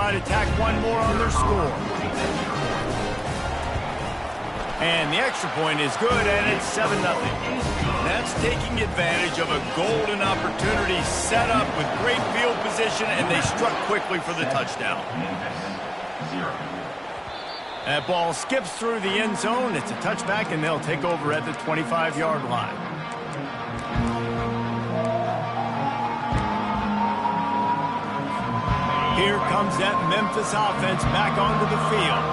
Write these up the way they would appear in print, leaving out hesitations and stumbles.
try to tack one more on their score. And the extra point is good, and it's 7-0. That's taking advantage of a golden opportunity set up with great field position, and they struck quickly for the touchdown. That ball skips through the end zone. It's a touchback, and they'll take over at the 25-yard line. Here comes that Memphis offense back onto the field.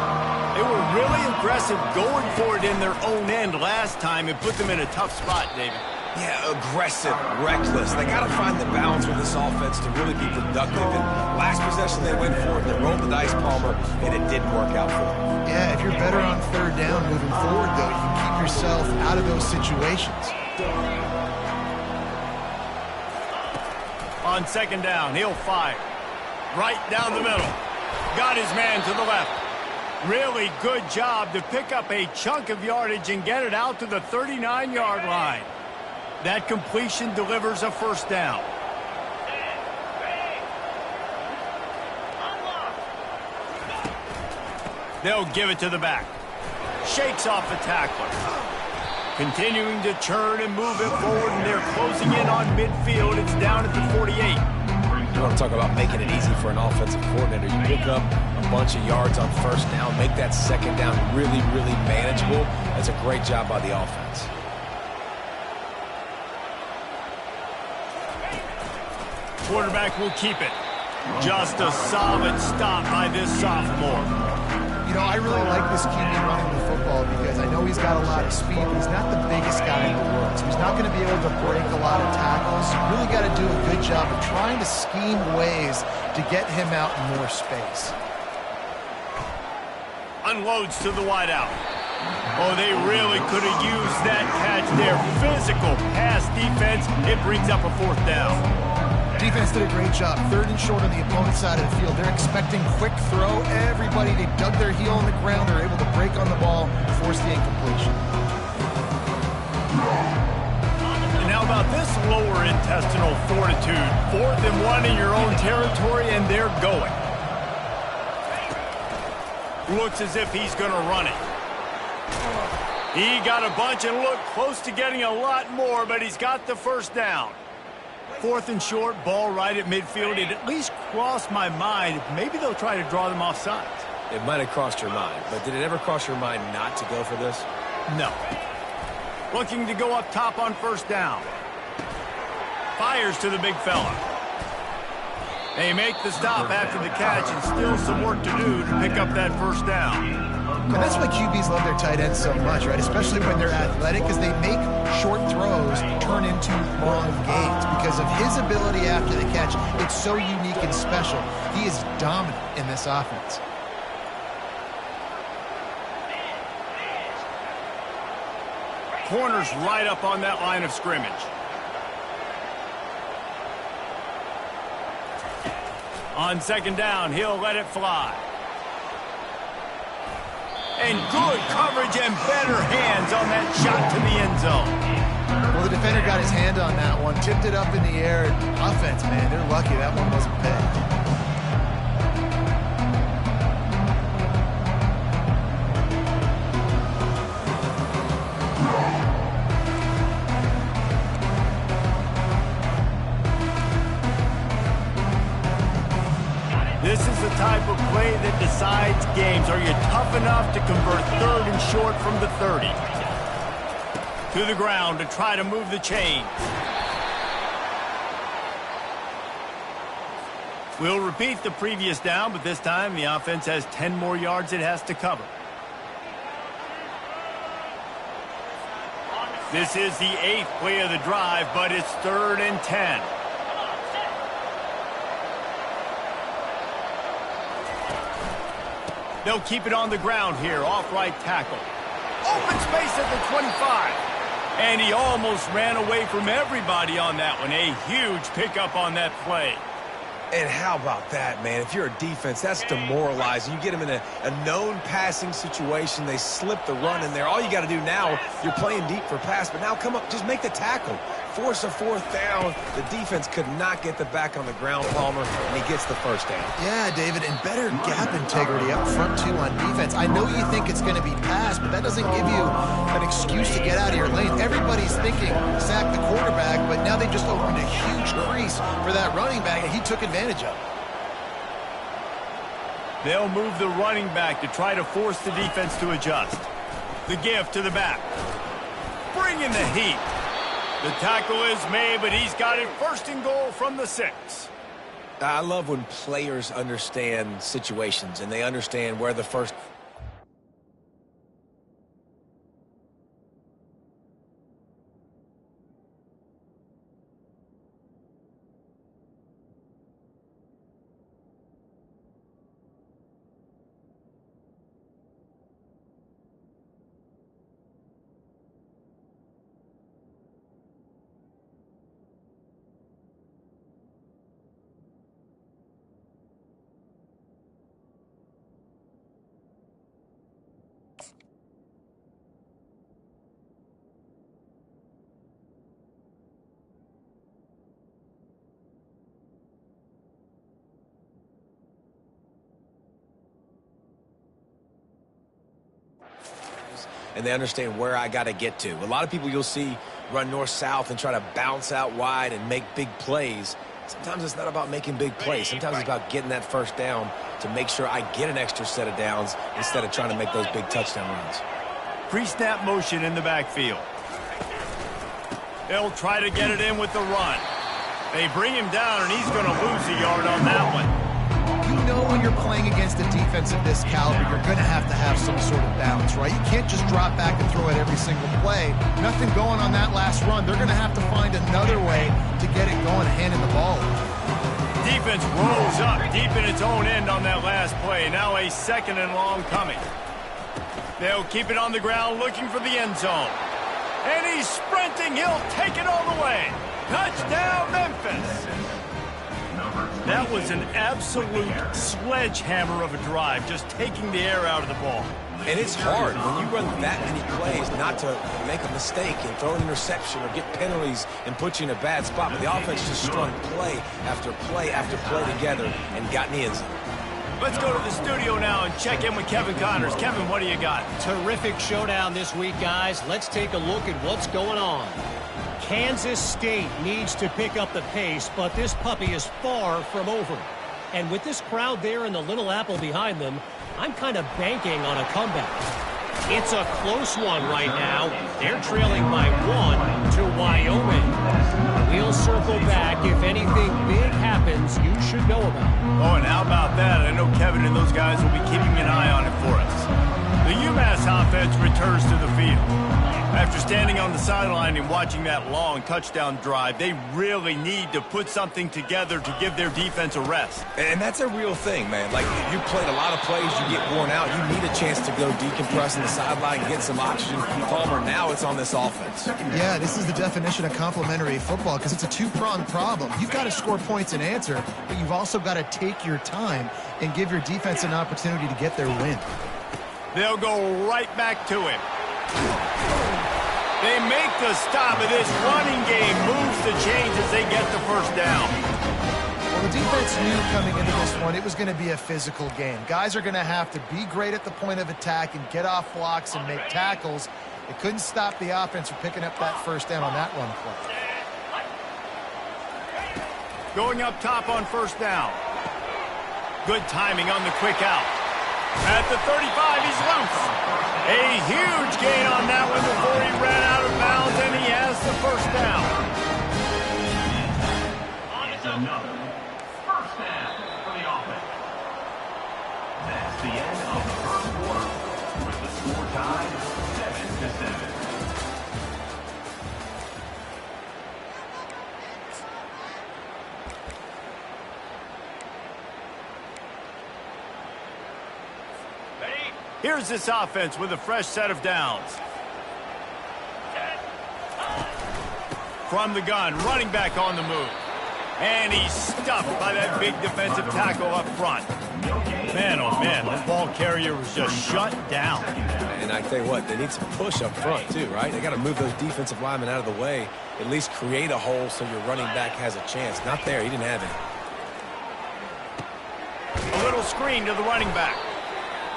They were really aggressive going for it in their own end last time. It put them in a tough spot, David. Yeah, aggressive, reckless. They got to find the balance with this offense to really be productive. And last possession they went for it, they rolled the dice, Palmer, and it didn't work out for them. Yeah, if you're better on third down moving forward, though, you can keep yourself out of those situations. On second down, he'll fire. Right down the middle. Got his man to the left. Really good job to pick up a chunk of yardage and get it out to the 39-yard line. That completion delivers a first down. They'll give it to the back. Shakes off the tackler. Continuing to churn and move it forward, and they're closing in on midfield. It's down at the 48. You want to talk about making it easy for an offensive coordinator. You pick up a bunch of yards on first down, make that second down really, really manageable. That's a great job by the offense. Quarterback will keep it. Just a solid stop by this sophomore. You know, I really like this QB running the football because I know he's got a lot of speed, but he's not the biggest guy in the world. So he's not going to be able to break a lot of tackles. You really got to do a good job of trying to scheme ways to get him out in more space. Unloads to the wideout. Oh, they really could have used that catch there. Physical pass defense. It brings up a fourth down. Defense did a great job. Third and short on the opponent's side of the field. They're expecting quick throw. Everybody, they dug their heel on the ground. They're able to break on the ball, force the incompletion. And how about this lower intestinal fortitude? 4th and 1 in your own territory, and they're going. Looks as if he's going to run it. He got a bunch and looked close to getting a lot more, but he's got the first down. 4th and short, ball right at midfield. It at least crossed my mind. Maybe they'll try to draw them off sides. It might have crossed your mind, but did it ever cross your mind not to go for this? No. Looking to go up top on first down. Fires to the big fella. They make the stop after the catch, and still some work to do to pick up that first down. And that's why QBs love their tight ends so much, right? Especially when they're athletic, because they make short throws turn into long gains. Because of his ability after the catch, it's so unique and special. He is dominant in this offense. Corners right up on that line of scrimmage. On second down, he'll let it fly. And good coverage and better hands on that shot to the end zone. Well, the defender got his hand on that one, tipped it up in the air. Offense, man, they're lucky that one wasn't pegged. This is the type of play that decides games. Are you tough enough to convert 3rd and short from the 30? To the ground to try to move the chain. We'll repeat the previous down, but this time the offense has 10 more yards it has to cover. This is the 8th play of the drive, but it's 3rd and 10. They'll keep it on the ground here, off right tackle. Open space at the 25. And he almost ran away from everybody on that one. A huge pickup on that play. And how about that, man? If you're a defense, that's demoralizing. You get them in a known passing situation. They slip the run in there. All you got to do now, you're playing deep for pass, but now come up, just make the tackle. force a fourth down. The defense could not get the back on the ground, Palmer, and he gets the first down. Yeah, David, and better gap integrity up front, too, on defense. I know you think it's going to be passed, but that doesn't give you an excuse to get out of your lane. Everybody's thinking sack the quarterback, but now they just opened a huge crease for that running back, and he took advantage of it. They'll move the running back to try to force the defense to adjust. The give to the back. Bring in the heat. The tackle is made, but he's got it first and goal from the 6. I love when players understand situations and they understand where the first... and they understand where I got to get to. A lot of people you'll see run north-south and try to bounce out wide and make big plays. Sometimes it's not about making big plays. Sometimes it's about getting that first down to make sure I get an extra set of downs instead of trying to make those big touchdown runs. Pre-snap motion in the backfield. They'll try to get it in with the run. They bring him down, and he's going to lose a yard on that one. You know when you're playing against a defense of this caliber, you're going to have some sort of balance, right? You can't just drop back and throw it every single play. Nothing going on that last run. They're going to have to find another way to get it going, handing the ball. Defense rolls up deep in its own end on that last play. Now a 2nd and long coming. They'll keep it on the ground looking for the end zone. And he's sprinting. He'll take it all the way. Touchdown, Memphis. That was an absolute sledgehammer of a drive, just taking the air out of the ball. And it's hard when you run that many plays not to make a mistake and throw an interception or get penalties and put you in a bad spot. But the offense just strung play after play after play together and got in the end zone. Let's go to the studio now and check in with Kevin Connors. Kevin, what do you got? Terrific showdown this week, guys. Let's take a look at what's going on. Kansas State needs to pick up the pace, but this puppy is far from over. And with this crowd there and the Little Apple behind them, I'm kind of banking on a comeback. It's a close one right now. They're trailing by 1 to Wyoming. We'll circle back if anything big happens you should know about. Oh, and how about that? I know Kevin and those guys will be keeping an eye on it for us. The UMass offense returns to the field. After standing on the sideline and watching that long touchdown drive, they really need to put something together to give their defense a rest. And that's a real thing, man. Like, you played a lot of plays, you get worn out, you need a chance to go decompress on the sideline, get some oxygen. Palmer, now it's on this offense. Yeah, this is the definition of complementary football because it's a two-pronged problem. You've got to score points and answer, but you've also got to take your time and give your defense an opportunity to get their win. They'll go right back to him. They make the stop, and this running game moves the chains as they get the first down. Well, the defense knew coming into this one it was going to be a physical game. Guys are going to have to be great at the point of attack and get off blocks and make tackles. It couldn't stop the offense from picking up that first down on that run play. Going up top on first down. Good timing on the quick out. At the 35, he's loose. A huge gain on that one before he ran out of bounds, and he has the first down. It's another first down for the offense. That's the end of the first quarter, with the score tied 7-7. Here's this offense with a fresh set of downs. From the gun, running back on the move. And he's stuffed by that big defensive tackle up front. Man, oh Man, the ball carrier was just shut down. And I tell you what, they need some push up front too, right? They got to move those defensive linemen out of the way, at least create a hole so your running back has a chance. Not there. He didn't have any. A little screen to the running back.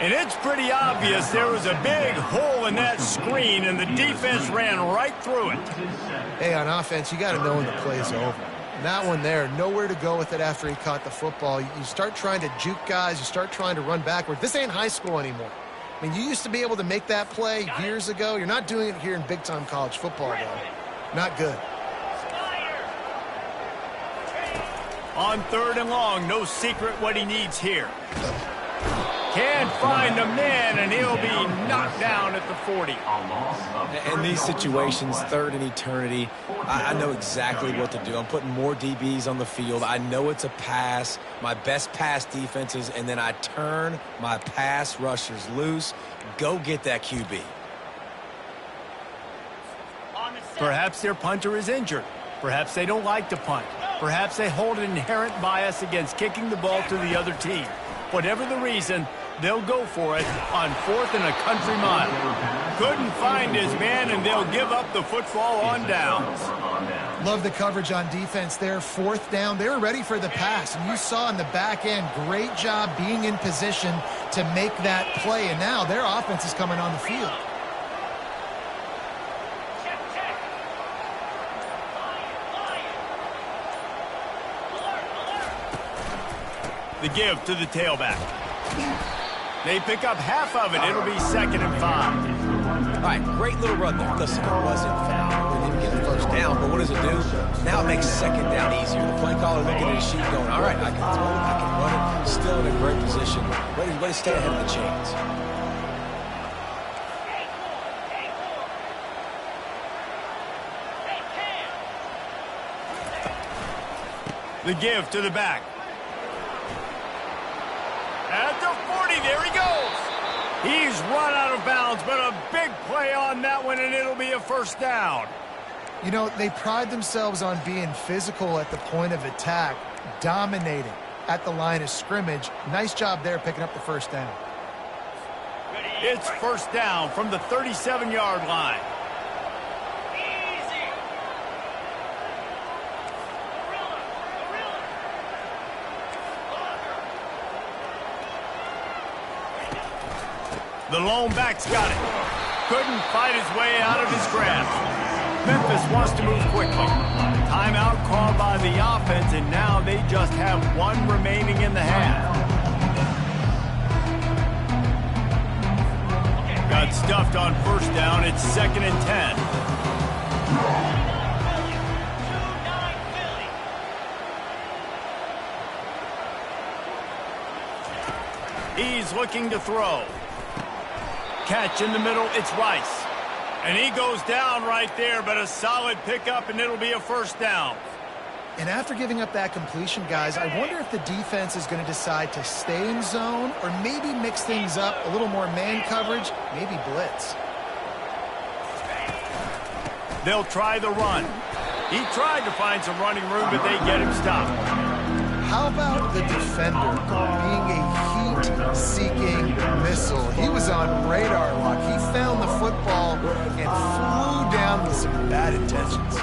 And it's pretty obvious there was a big hole in that screen, and the defense ran right through it. Hey, on offense, you got to know when the play's over. And that one there, nowhere to go with it after he caught the football. You start trying to juke guys. You start trying to run backward. This ain't high school anymore. I mean, you used to be able to make that play years ago. You're not doing it here in big-time college football, though. Not good. On 3rd and long, no secret what he needs here. Can't find a man, and he'll be knocked down at the 40. In these situations, 3rd and eternity, I know exactly what to do. I'm putting more DBs on the field. I know it's a pass, my best pass defenses, and then I turn my pass rushers loose. Go get that QB. Perhaps their punter is injured. Perhaps they don't like to punt. Perhaps they hold an inherent bias against kicking the ball to the other team. Whatever the reason, they'll go for it on 4th and a country mile. Couldn't find his man, and they'll give up the football on downs. Love the coverage on defense there. 4th down, they were ready for the pass. And you saw in the back end, great job being in position to make that play. And now their offense is coming on the field. The give to the tailback. They pick up half of it. It'll be 2nd and 5. All right, great little run there. Listen, it wasn't foul. We didn't get the first down, but what does it do? Now it makes 2nd down easier. The play caller looking at his sheet going, all right, I can throw it, I can run it. Still in a great position. Way to stay ahead of the chains. The give to the back. At the 40, there he goes. He's run out of bounds, but a big play on that one, and it'll be a 1st down. You know, they pride themselves on being physical at the point of attack, dominating at the line of scrimmage. Nice job there picking up the 1st down. It's 1st down from the 37-yard line. The lone back's got it. Couldn't fight his way out of his grasp. Memphis wants to move quickly. Timeout called by the offense, and now they just have 1 remaining in the half. Got stuffed on 1st down. It's 2nd and 10. He's looking to throw. Catch in the middle, it's Rice. And he goes down right there, but a solid pickup, and it'll be a 1st down. And after giving up that completion, guys, I wonder if the defense is going to decide to stay in zone or maybe mix things up, a little more man coverage, maybe blitz. They'll try the run. He tried to find some running room, but they get him stopped. How about the defender being a heat-seeking missile? He was on radar lock. He found the football and flew down with some bad intentions.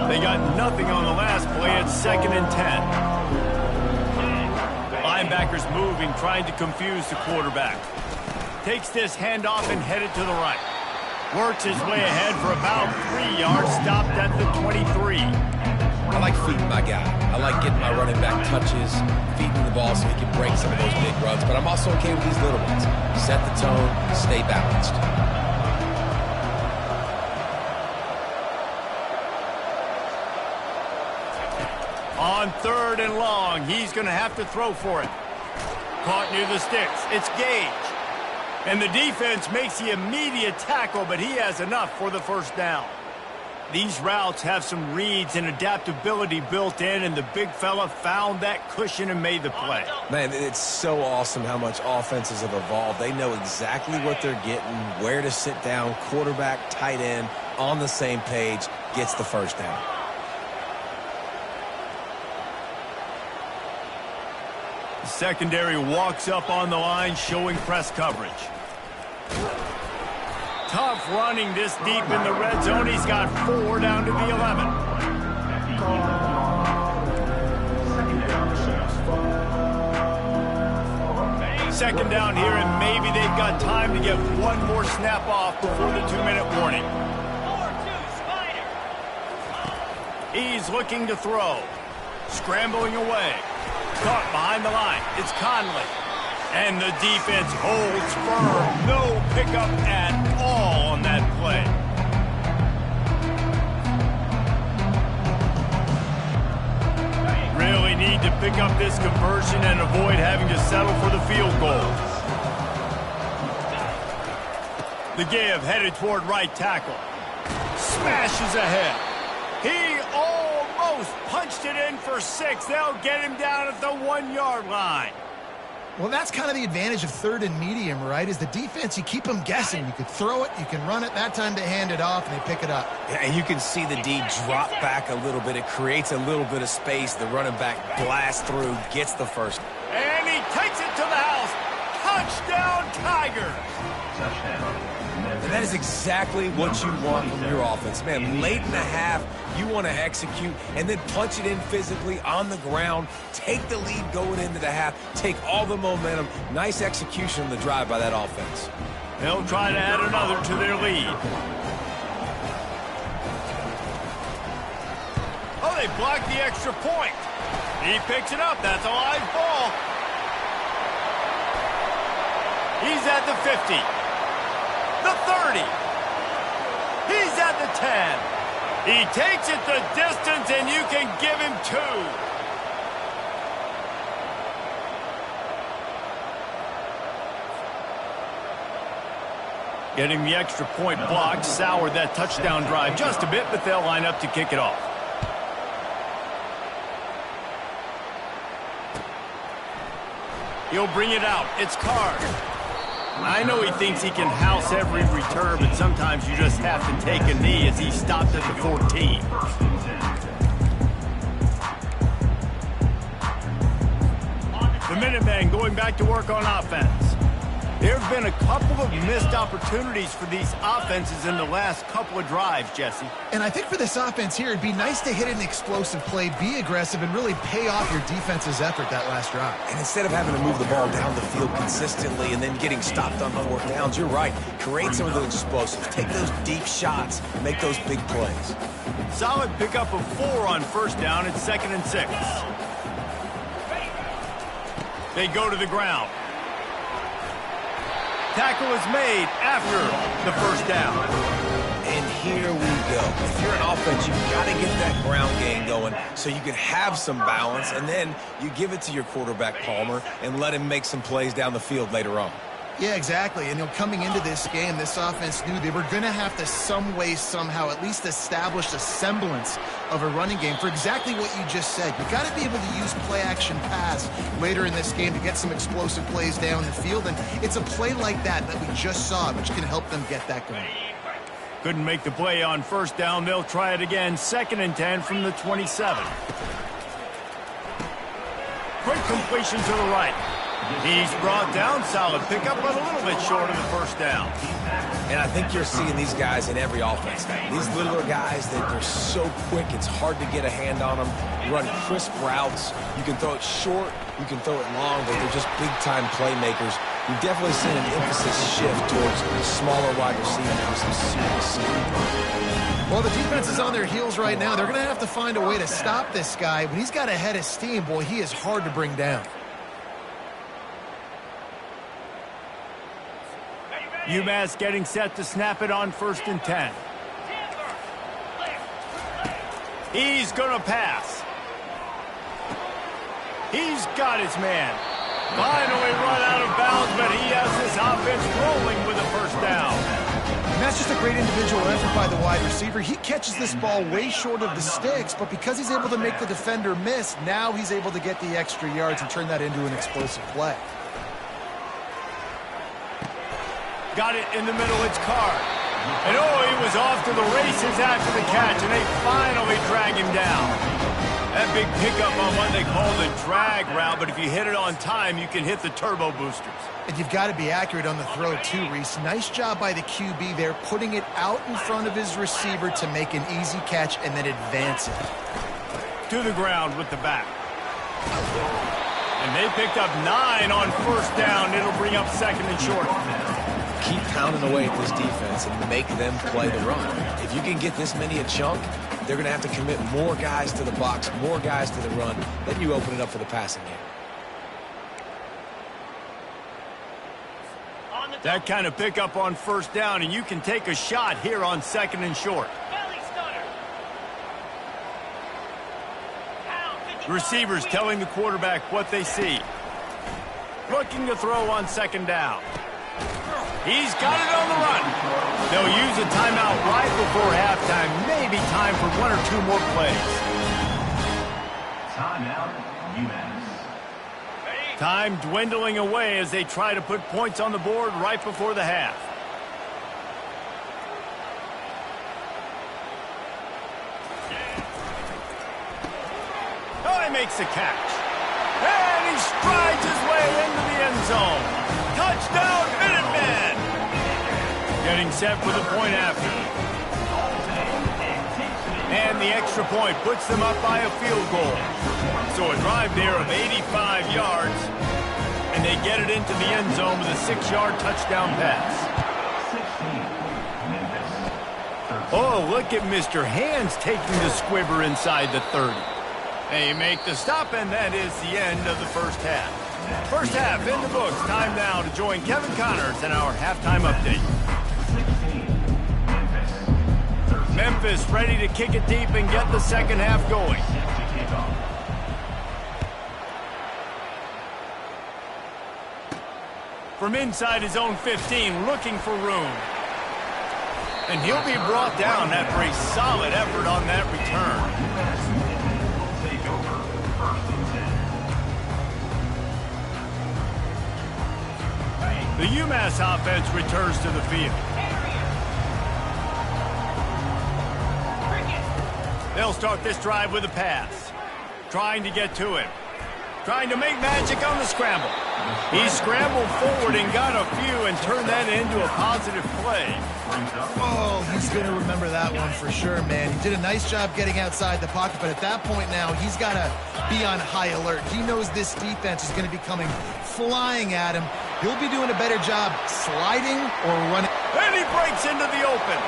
They got nothing on the last play. It's 2nd and 10. Linebackers moving, trying to confuse the quarterback. Takes this handoff and headed to the right. Works his way ahead for about 3 yards, stopped at the 23. I like feeding my guy. I like getting my running back touches, feeding the ball so he can break some of those big runs. But I'm also okay with these little ones. Set the tone, stay balanced. On 3rd and long, he's going to have to throw for it. Caught near the sticks. It's Gage. And the defense makes the immediate tackle, but he has enough for the 1st down. These routes have some reads and adaptability built in, and the big fella found that cushion and made the play. Man, it's so awesome how much offenses have evolved. They know exactly what they're getting, where to sit down, quarterback, tight end. on the same page, gets the first down. The secondary walks up on the line, showing press coverage. Tough running this deep in the red zone. He's got 4 down to the 11. Second down here, and maybe they've got time to get one more snap off before the 2-minute warning. 4-2 Spider. He's looking to throw. Scrambling away. Caught behind the line. It's Conley. And the defense holds firm. No pickup at all on that play. Really need to pick up this conversion and avoid having to settle for the field goal. The give headed toward right tackle. Smashes ahead. He almost punched it in for 6. They'll get him down at the 1-yard line. Well, that's kind of the advantage of third and medium, right? Is the defense, you keep them guessing. You could throw it, you can run it. That time they hand it off, and they pick it up. Yeah, and you can see the D drop back a little bit. It creates a little bit of space. The running back blasts through, gets the first. And he takes it to the house. Touchdown, Tigers. Touchdown. And that is exactly what you want from your offense. Man, late in the half, you want to execute and then punch it in physically on the ground. Take the lead going into the half. Take all the momentum. Nice execution on the drive by that offense. They'll try to add another to their lead. Oh, they blocked the extra point. He picks it up. That's a live ball. He's at the 50. The 30. He's at the 10. He takes it the distance, and you can give him 2. Getting the extra point blocked soured that touchdown drive just a bit, but they'll line up to kick it off. He'll bring it out. It's Card. I know he thinks he can house every return, but sometimes you just have to take a knee as he stopped at the 14. The Minutemen going back to work on offense. There have been a couple of missed opportunities for these offenses in the last couple of drives, Jesse. And I think for this offense here, it'd be nice to hit an explosive play, be aggressive, and really pay off your defense's effort that last drive. And instead of having to move the ball down the field consistently and then getting stopped on 4th downs, you're right. Create some of those explosives. Take those deep shots. Make those big plays. Solid pickup of 4 on 1st down. It's 2nd and 6. They go to the ground. Tackle is made after the 1st down. And here we go. If you're an offense, you've got to get that ground game going so you can have some balance, and then you give it to your quarterback, Palmer, and let him make some plays down the field later on. Yeah, exactly. And coming into this game, this offense knew they were going to have to some way, somehow, at least establish a semblance of a running game for exactly what you just said. You got to be able to use play-action pass later in this game to get some explosive plays down the field. And it's a play like that we just saw, which can help them get that going. Couldn't make the play on 1st down. They'll try it again. 2nd and 10 from the 27. Quick completion to the right. He's brought down. Solid pickup, but a little bit short of the 1st down. And I think you're seeing these guys in every offense. These littler guys, they're so quick, it's hard to get a hand on them. You run crisp routes. You can throw it short, you can throw it long, but they're just big-time playmakers. You've definitely seen an emphasis shift towards smaller wide receivers with some serious speed. Well, the defense is on their heels right now. They're going to have to find a way to stop this guy. When he's got a head of steam, boy, he is hard to bring down. UMass getting set to snap it on 1st and 10. He's going to pass. He's got his man. Finally run out of bounds, but he has this offense rolling with a 1st down. And that's just a great individual effort by the wide receiver. He catches this ball way short of the sticks, but because he's able to make the defender miss, now he's able to get the extra yards and turn that into an explosive play. Got it in the middle. It's Card. And oh, he was off to the races after the catch, and they finally drag him down. That big pickup on what they call the drag route, but if you hit it on time, you can hit the turbo boosters. And you've got to be accurate on the throw too, Reese. Nice job by the QB there, putting it out in front of his receiver to make an easy catch and then advance it. To the ground with the back. And they picked up 9 on first down. It'll bring up second and short. Keep pounding away at this defense and make them play the run. If you can get this many a chunk, they're going to have to commit more guys to the box, more guys to the run. Then you open it up for the passing game. That kind of pickup on first down, and you can take a shot here on second and short. Receivers telling the quarterback what they see. Looking to throw on second down. He's got it on the run. They'll use a timeout right before halftime. Maybe time for 1 or 2 more plays. Timeout, UMass. Time dwindling away as they try to put points on the board right before the half. Oh, he makes the catch. And he strides his way into the end zone. Touchdown, Minutemen! Getting set for the point after. And the extra point puts them up by a field goal. So a drive there of 85 yards. And they get it into the end zone with a 6-yard touchdown pass. Oh, look at Mr. Hands taking the squibber inside the 30. They make the stop, and that is the end of the first half. First half in the books. Time now to join Kevin Connors in our halftime update. Memphis ready to kick it deep and get the second half going. From inside his own 15, looking for room. And he'll be brought down after a solid effort on that return. The UMass offense returns to the field. They'll start this drive with a pass. Trying to get to him. Trying to make magic on the scramble. He scrambled forward and got a few and turned that into a positive play. Oh, he's going to remember that one for sure, man. He did a nice job getting outside the pocket, but at that point now, he's got to be on high alert. He knows this defense is going to be coming flying at him. He'll be doing a better job sliding or running. And he breaks into the open.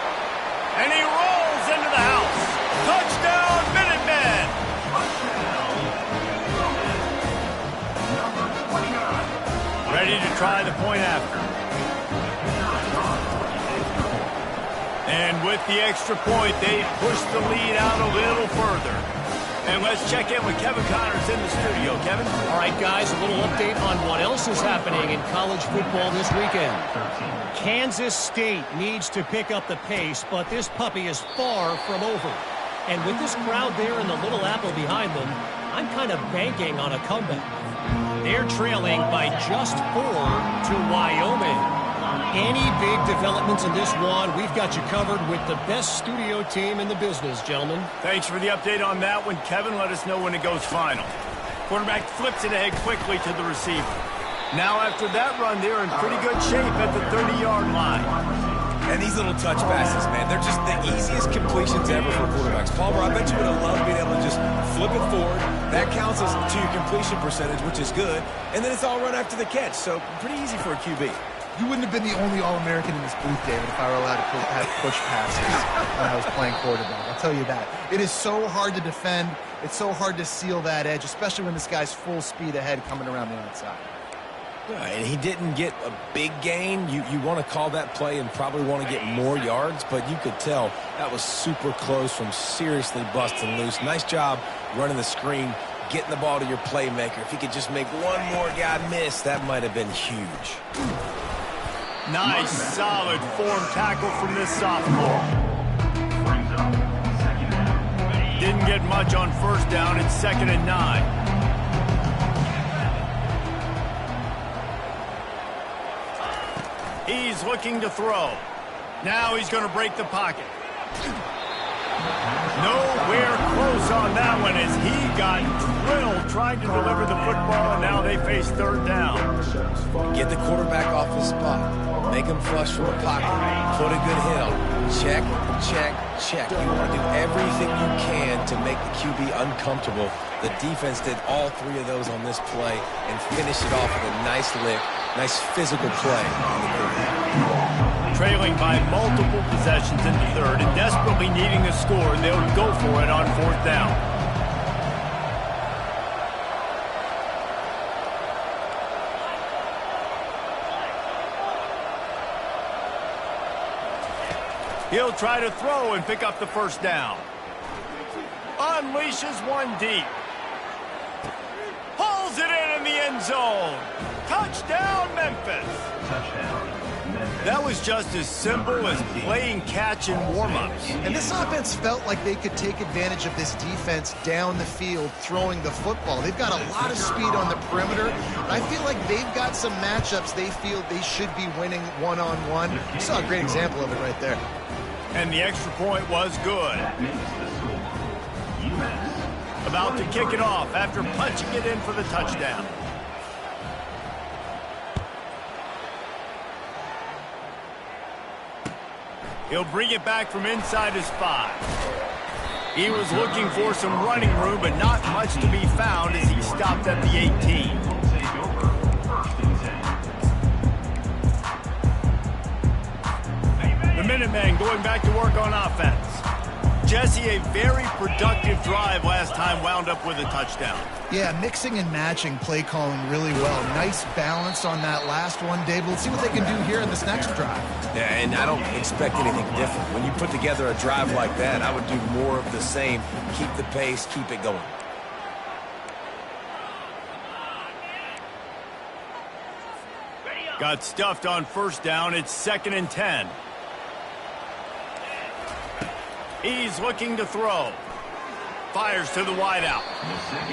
And he rolls into the house. Touchdown, Minutemen! Ready to try the point after. And with the extra point, they push the lead out a little further. And let's check in with Kevin Connors in the studio. Kevin? All right, guys, a little update on what else is happening in college football this weekend. Kansas State needs to pick up the pace, but this puppy is far from over. And with this crowd there and the Little Apple behind them, I'm kind of banking on a comeback. They're trailing by just 4 to Wyoming. Any big developments in this one, we've got you covered with the best studio team in the business, gentlemen. Thanks for the update on that one, Kevin. Let us know when it goes final. Quarterback flips it ahead quickly to the receiver. Now after that run, they're in pretty good shape at the 30-yard line. And these little touch passes, man, they're just the easiest completions ever for quarterbacks. Palmer, I bet you would have loved being able to just flip it forward. That counts as to your completion percentage, which is good. And then it's all run after the catch, so pretty easy for a QB. You wouldn't have been the only All-American in this booth, David, if I were allowed to have push passes when I was playing quarterback. I'll tell you that. It is so hard to defend. It's so hard to seal that edge, especially when this guy's full speed ahead coming around the outside. Yeah, and he didn't get a big gain. You want to call that play and probably want to get more yards, but you could tell that was super close from seriously busting loose. Nice job running the screen, getting the ball to your playmaker. If he could just make one more guy miss, that might have been huge. Nice, solid form tackle from this sophomore. Didn't get much on first down. It's 2nd and 9. He's looking to throw. Now he's going to break the pocket. Nowhere close on that one as he got drilled trying to deliver the football, and now they face third down. Get the quarterback off his spot. Make him flush from the pocket. Put a good hit on him. Check, check, check. You want to do everything you can to make the QB uncomfortable. The defense did all three of those on this play and finished it off with a nice lick, nice physical play on the quarterback. Trailing by multiple possessions in the third and desperately needing a score, they'll go for it on fourth down. He'll try to throw and pick up the first down. Unleashes one deep. Pulls it in the end zone. Touchdown, Memphis. Touchdown. That was just as simple as playing catch in warm-ups. And this offense felt like they could take advantage of this defense down the field throwing the football. They've got a lot of speed on the perimeter. And I feel like they've got some matchups they feel they should be winning one-on-one. You saw a great example of it right there. And the extra point was good. About to kick it off after punching it in for the touchdown. He'll bring it back from inside his 5. He was looking for some running room, but not much to be found as he stopped at the 18. The Minutemen going back to work on offense. Jesse, a very productive drive last time, wound up with a touchdown. Yeah, mixing and matching play calling really well. Nice balance on that last one, Dave. Let's see what they can do here in this next drive. Yeah, and I don't expect anything different. When you put together a drive like that, I would do more of the same. Keep the pace, keep it going. Got stuffed on first down. It's 2nd and 10. He's looking to throw. Fires to the wideout.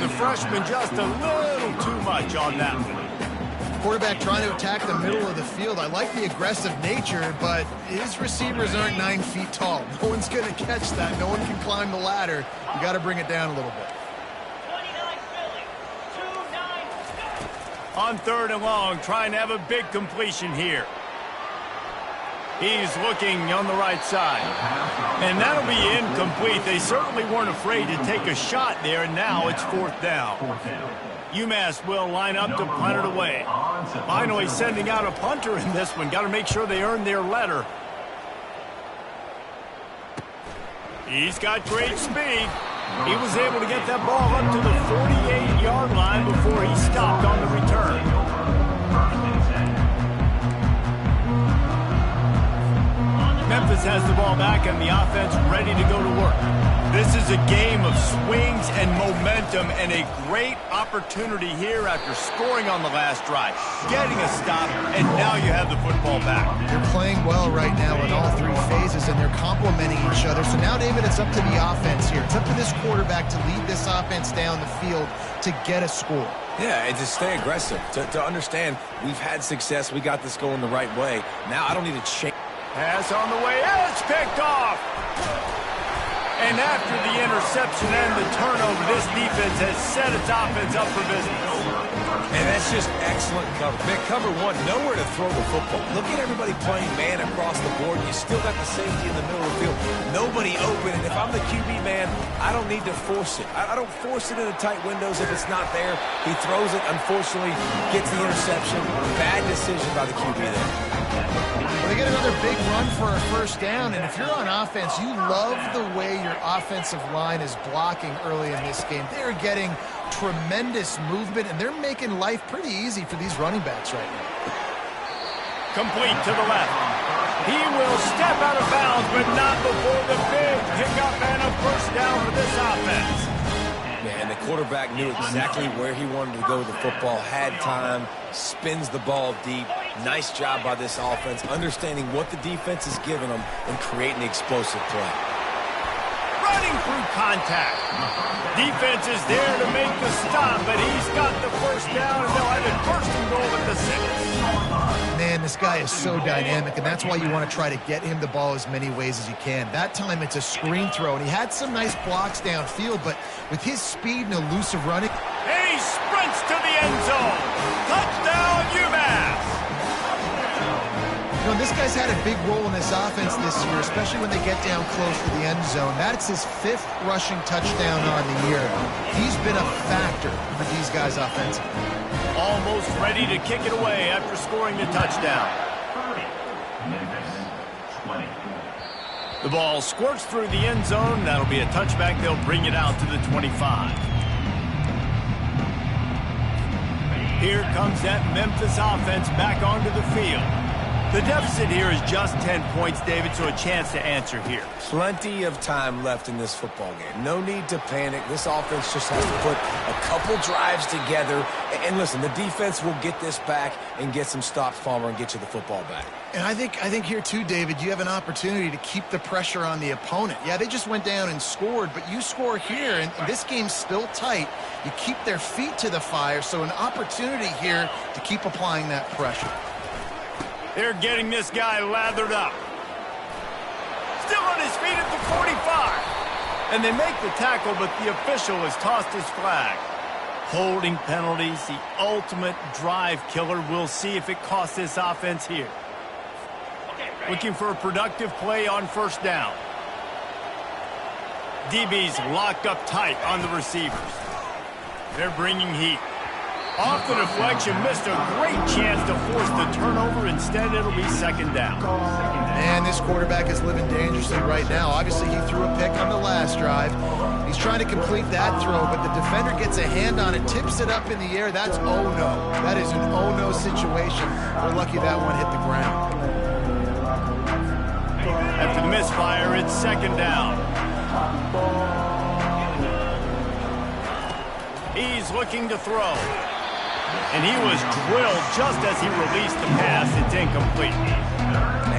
The freshman just a little too much on that one. Quarterback trying to attack the middle of the field. I like the aggressive nature, but his receivers aren't 9 feet tall. No one's going to catch that. No one can climb the ladder. You got to bring it down a little bit. On 3rd and long, trying to have a big completion here. He's looking on the right side. And that'll be incomplete. They certainly weren't afraid to take a shot there, and now it's 4th down. UMass will line up to punt it away. Finally sending out a punter in this one. Got to make sure they earn their letter. He's got great speed. He was able to get that ball up to the 48-yard line before he stopped on the return. Memphis has the ball back and the offense ready to go to work. This is a game of swings and momentum and a great opportunity here after scoring on the last drive, getting a stop, and now you have the football back. They're playing well right now in all 3 phases, and they're complementing each other. So now, David, it's up to the offense here. It's up to this quarterback to lead this offense down the field to get a score. Yeah, and to stay aggressive, to understand we've had success, we got this going the right way. Now I don't need to change. Pass on the way, it's picked off! And after the interception and the turnover, this defense has set its offense up for business. And that's just excellent cover. Man, cover one, nowhere to throw the football. Look at everybody playing man across the board. You still got the safety in the middle of the field. Nobody open, and if I'm the QB man, I don't need to force it. I don't force it into tight windows if it's not there. He throws it, unfortunately, gets the interception. Bad decision by the QB there. Well, they get another big run for a first down, and if you're on offense, you love the way your offensive line is blocking early in this game. They're getting tremendous movement, and they're making life pretty easy for these running backs right now. Complete to the left. He will step out of bounds, but not before the big pickup and a first down for this offense. Man, the quarterback knew exactly where he wanted to go with the football, had time, spins the ball deep. Nice job by this offense, understanding what the defense is giving them and creating the explosive play. Running through contact. Defense is there to make the stop, but he's got the first down, and they'll have it first and goal at the 6. Man, this guy is so dynamic, and that's why you want to try to get him the ball as many ways as you can. That time it's a screen throw, and he had some nice blocks downfield, but with his speed and elusive running... And he sprints to the end zone. Touchdown, UMass. You know, this guy's had a big role in this offense this year, especially when they get down close to the end zone. That's his 5th rushing touchdown on the year. He's been a factor for these guys offensively. Almost ready to kick it away after scoring the touchdown. 30. Memphis, 20. The ball squirts through the end zone. That'll be a touchback. They'll bring it out to the 25. Here comes that Memphis offense back onto the field. The deficit here is just 10 points, David, so a chance to answer here. Plenty of time left in this football game. No need to panic. This offense just has to put a couple drives together. And listen, the defense will get this back and get some stops, Palmer, and get you the football back. And I think here too, David, you have an opportunity to keep the pressure on the opponent. Yeah, they just went down and scored, but you score here, and this game's still tight. You keep their feet to the fire, so an opportunity here to keep applying that pressure. They're getting this guy lathered up. Still on his feet at the 45. And they make the tackle, but the official has tossed his flag. Holding penalties, the ultimate drive killer. We'll see if it costs this offense here. Looking for a productive play on first down. DB's locked up tight on the receivers. They're bringing heat. Off the deflection, missed a great chance to force the turnover. Instead, it'll be second down. Man, this quarterback is living dangerously right now. Obviously, he threw a pick on the last drive. He's trying to complete that throw, but the defender gets a hand on it, tips it up in the air. That's oh-no. That is an oh-no situation. We're lucky that one hit the ground. After the misfire, it's second down. He's looking to throw. And he was drilled just as he released the pass. It's incomplete.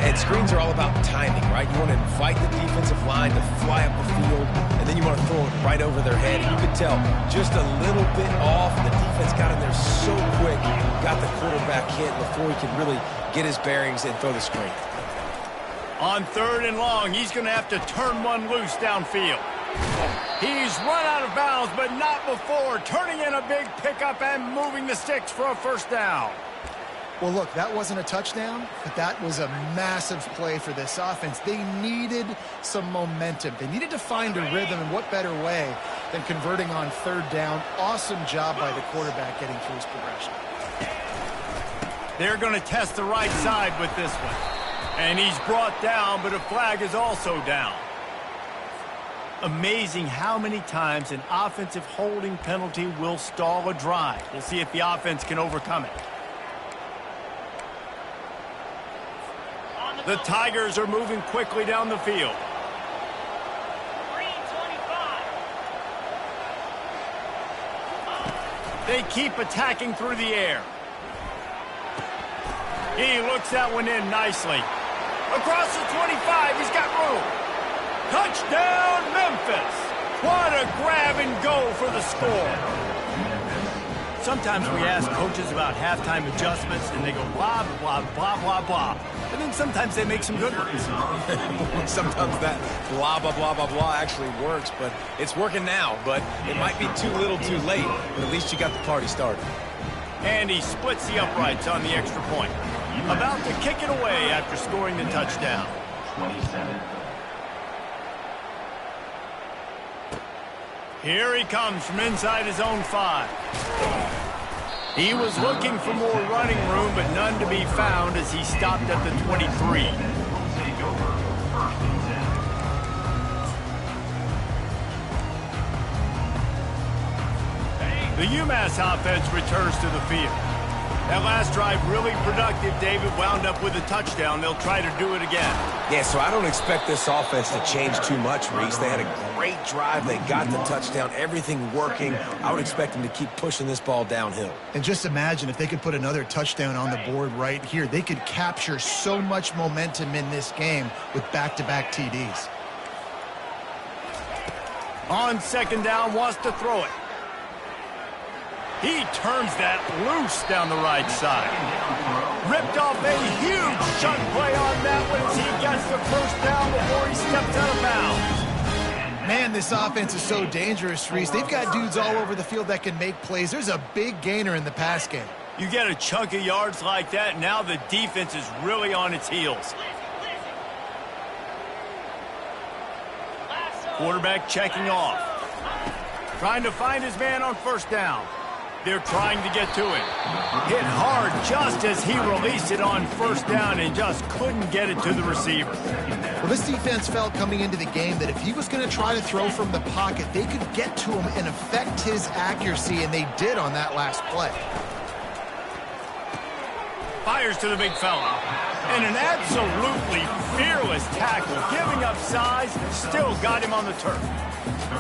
And screens are all about timing, right? You want to invite the defensive line to fly up the field, and then you want to throw it right over their head. You could tell just a little bit off. The defense got in there so quick, got the quarterback hit before he could really get his bearings and throw the screen. On 3rd and long, he's going to have to turn one loose downfield. He's run out of bounds, but not before turning in a big pickup and moving the sticks for a first down. Well, look, that wasn't a touchdown, but that was a massive play for this offense. They needed some momentum. They needed to find a rhythm, and what better way than converting on 3rd down. Awesome job by the quarterback getting through his progression. They're going to test the right side with this one. And he's brought down, but a flag is also down. Amazing how many times an offensive holding penalty will stall a drive. We'll see if the offense can overcome it. The Tigers are moving quickly down the field. They keep attacking through the air. He looks that one in nicely. Across the 25, he's got room. Touchdown, Memphis! What a grab and go for the score. Sometimes we ask coaches about halftime adjustments, and they go blah, blah, blah, blah, blah. And then sometimes they make some good ones. Sometimes that blah, blah, blah, blah, blah actually works, but it's working now. But it might be too little too late, but at least you got the party started. And he splits the uprights on the extra point. About to kick it away after scoring the touchdown. 27. Here he comes from inside his own 5. He was looking for more running room, but none to be found as he stopped at the 23. Take over 1st and 10. The UMass offense returns to the field. That last drive really productive, David, wound up with a touchdown. They'll try to do it again. Yeah, so I don't expect this offense to change too much, Reese. They had a great drive. They got the touchdown, everything working. I would expect them to keep pushing this ball downhill. And just imagine if they could put another touchdown on the board right here. They could capture so much momentum in this game with back-to-back TDs. On second down, wants to throw it. He turns that loose down the right side. Ripped off a huge chunk play on that one as he gets the first down before he steps out of bounds. Man, this offense is so dangerous, Reese. They've got dudes all over the field that can make plays. There's a big gainer in the pass game. You get a chunk of yards like that, now the defense is really on its heels. Quarterback checking off. Trying to find his man on first down. They're trying to get to him. Hit hard just as he released it on first down and just couldn't get it to the receiver. Well, this defense felt coming into the game that if he was going to try to throw from the pocket, they could get to him and affect his accuracy, and they did on that last play. Fires to the big fella. And an absolutely fearless tackle. Giving up size, still got him on the turf.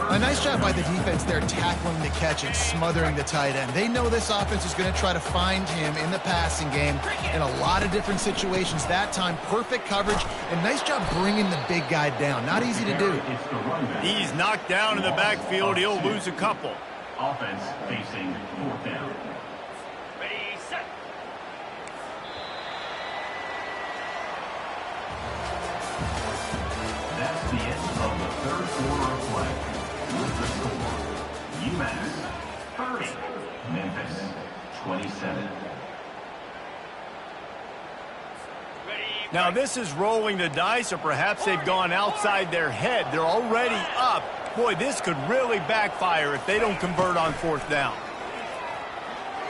A nice job by the defense there tackling the catch and smothering the tight end. They know this offense is going to try to find him in the passing game in a lot of different situations. That time, perfect coverage, and nice job bringing the big guy down. Not easy to do. He's knocked down in the backfield. He'll lose a couple. Offense facing fourth down. Ready, set. That's the end of the third quarter of play. With the score, UMass 30, Memphis 27. Now this is rolling the dice, or perhaps they've gone outside their head. They're already up. Boy, this could really backfire if they don't convert on fourth down.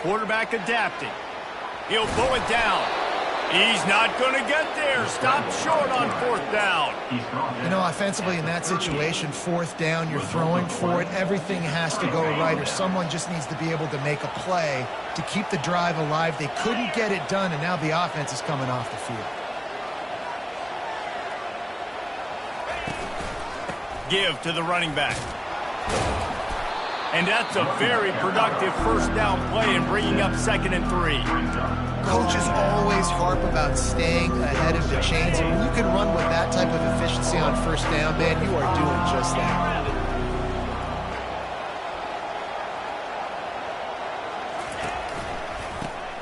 Quarterback adapting. He'll pull it down. He's not going to get there. Stop short on fourth down. You know, offensively in that situation, fourth down, you're throwing for it. Everything has to go right, or someone just needs to be able to make a play to keep the drive alive. They couldn't get it done, and now the offense is coming off the field. Give to the running back. And that's a very productive first down play and bringing up 2nd and 3. Coaches always harp about staying ahead of the chains, and when you can run with that type of efficiency on first down, man, you are doing just that.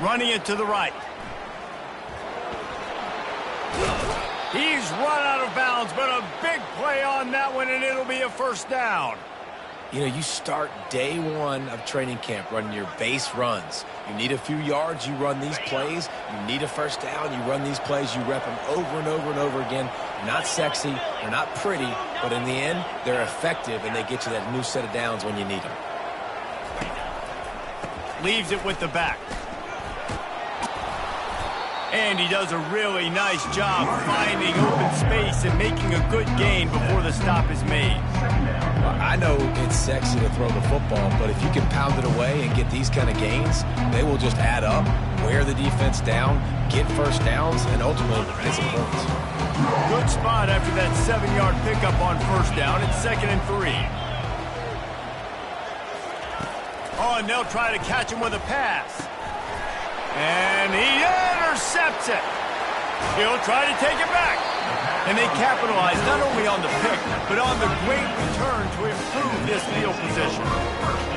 Running it to the right. He's run out of bounds, but a big play on that one, and it'll be a first down. You know, you start day one of training camp running your base runs. You need a few yards, you run these plays. You need a first down, you run these plays. You rep them over and over and over again. They're not sexy, they're not pretty, but in the end, they're effective, and they get you that new set of downs when you need them. Leaves it with the back. And he does a really nice job finding open space and making a good gain before the stop is made. Well, I know it's sexy to throw the football, but if you can pound it away and get these kind of gains, they will just add up, wear the defense down, get first downs, and ultimately get some points. Good spot after that 7-yard pickup on first down. It's 2nd and 3. Oh, and they'll try to catch him with a pass. And he intercepts it. He'll try to take it back. And they capitalize not only on the pick, but on the great return to improve this field position.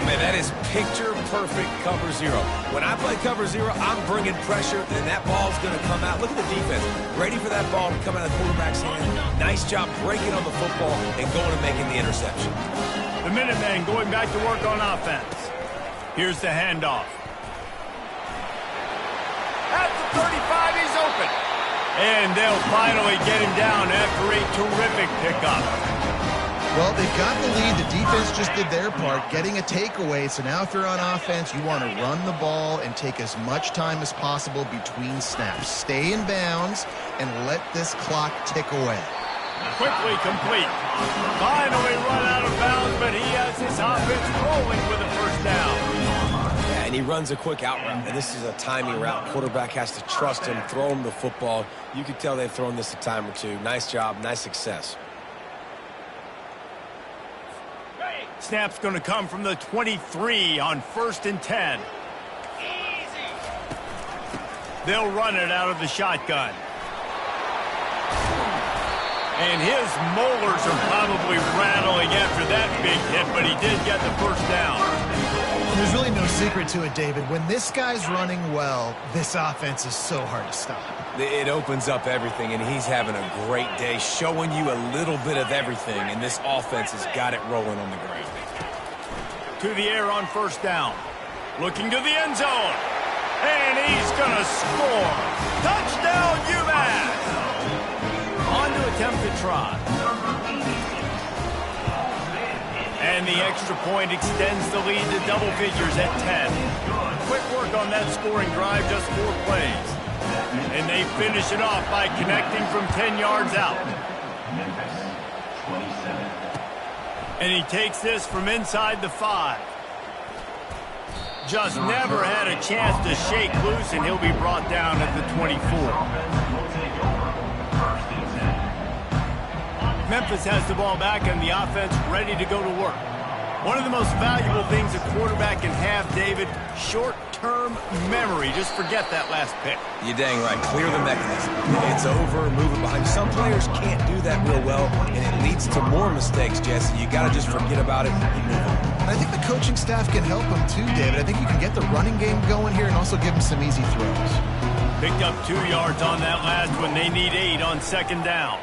Man, that is picture-perfect cover zero. When I play cover zero, I'm bringing pressure, and that ball's going to come out. Look at the defense. Ready for that ball to come out of the quarterback's hand. Nice job breaking on the football and going and making the interception. The Minutemen going back to work on offense. Here's the handoff. At the 35, he's open. And they'll finally get him down after a terrific pickup. Well, they've got the lead. The defense just did their part, getting a takeaway. So now if you're on offense, you want to run the ball and take as much time as possible between snaps. Stay in bounds and let this clock tick away. Quickly complete. Finally run out of bounds, but he has his offense rolling with a first down. And he runs a quick out route, and this is a timing route. Quarterback has to trust him, throw him the football. You can tell they've thrown this a time or two. Nice job, nice success. Snap's going to come from the 23 on 1st and 10. They'll run it out of the shotgun. And his molars are probably rattling after that big hit, but he did get the first down. There's really no secret to it, David. When this guy's running well, this offense is so hard to stop. It opens up everything, and he's having a great day, showing you a little bit of everything, and this offense has got it rolling on the ground. To the air on first down. Looking to the end zone. And he's going to score. Touchdown, UMass! On to attempt the try. And the extra point extends the lead to double figures at 10. Quick work on that scoring drive, just 4 plays. And they finish it off by connecting from 10 yards out. And he takes this from inside the 5. Just never had a chance to shake loose, and he'll be brought down at the 24. Memphis has the ball back and the offense ready to go to work. One of the most valuable things a quarterback can have, David, short-term memory. Just forget that last pick. You're dang right. Clear the mechanism. It's over, move it behind. Some players can't do that real well, and it leads to more mistakes, Jesse. You got to just forget about it and move on. I think the coaching staff can help him too, David. I think you can get the running game going here and also give him some easy throws. Picked up 2 yards on that last one. They need 8 on second down.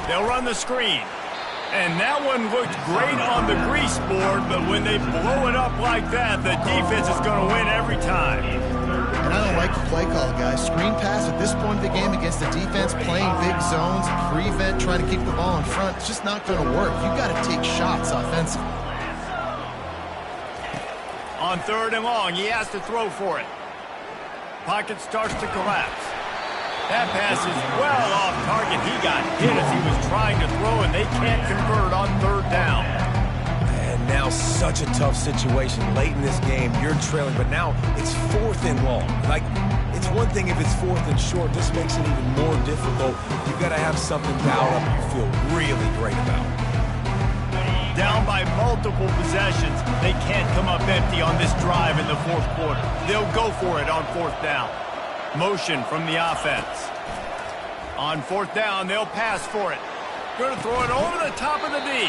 They'll run the screen. And that one looked great on the grease board, but when they blow it up like that, the defense is going to win every time. And I don't like the play call, guys. Screen pass at this point of the game against the defense, playing big zones, prevent, trying to keep the ball in front. It's just not going to work. You've got to take shots offensively. On third and long, he has to throw for it. Pocket starts to collapse. That pass is well off target. He got hit as he was trying to throw, and they can't convert on third down. And now such a tough situation. Late in this game, you're trailing, but now it's 4th and long. Like, it's one thing if it's 4th and short. This makes it even more difficult. You've got to have something dialed up you feel really great about. Down by multiple possessions, they can't come up empty on this drive in the fourth quarter. They'll go for it on fourth down. Motion from the offense. On fourth down, they'll pass for it. Going to throw it over the top of the D.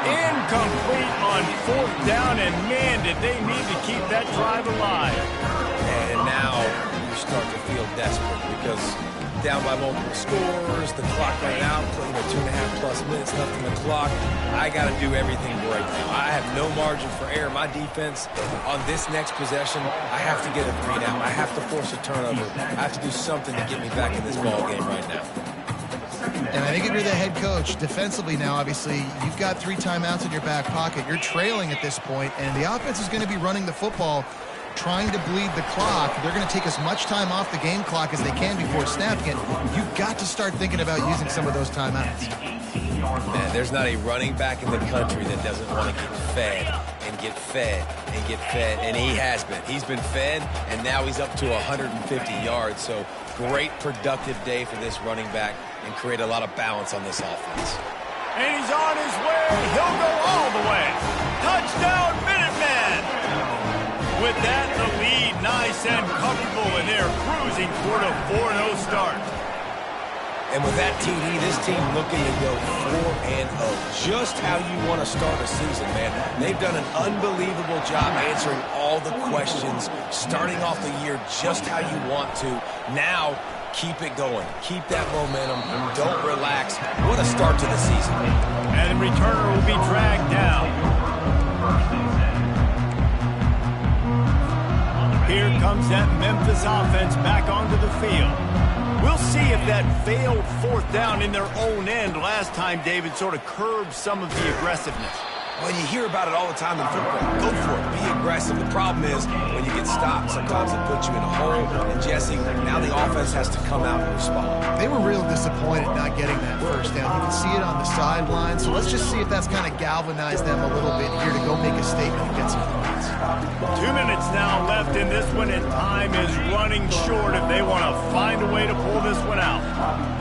Incomplete on fourth down, and man, did they need to keep that drive alive. And now you start to feel desperate because down by multiple scores, the clock running out, 2.5+ minutes left on the clock. I got to do everything right now. I have no margin for error. My defense on this next possession, I have to get a 3 down. I have to force a turnover. I have to do something to get me back in this ball game right now. And I think if you're the head coach, defensively now, obviously, you've got 3 timeouts in your back pocket. You're trailing at this point, and the offense is going to be running the football, trying to bleed the clock. They're going to take as much time off the game clock as they can before snapping it. You've got to start thinking about using some of those timeouts. Man, there's not a running back in the country that doesn't want to get fed and get fed and get fed, and he has been. He's been fed, and now he's up to 150 yards, so great productive day for this running back and create a lot of balance on this offense. And he's on his way. He'll go all the way. Touchdown, Minutemen! With that, the lead nice and comfortable, and they're cruising toward a 4-0 start. And with that TD, this team looking to go 4-0. Just how you want to start a season, man. They've done an unbelievable job answering all the questions, starting off the year just how you want to. Now, keep it going. Keep that momentum. Don't relax. What a start to the season. And the returner will be dragged down. Here comes that Memphis offense back onto the field. We'll see if that failed fourth down in their own end last time, David, sort of curbed some of the aggressiveness. Well, you hear about it all the time in football. Go for it. Be aggressive. The problem is when you get stopped, sometimes it puts you in a hole. And, Jesse, now the offense has to come out and respond. They were real disappointed not getting that first down. You can see it on the sideline. So let's just see if that's kind of galvanized them a little bit here to go make a statement and get some points. 2 minutes now left in this one, and time is running short if they want to find a way to pull this one out.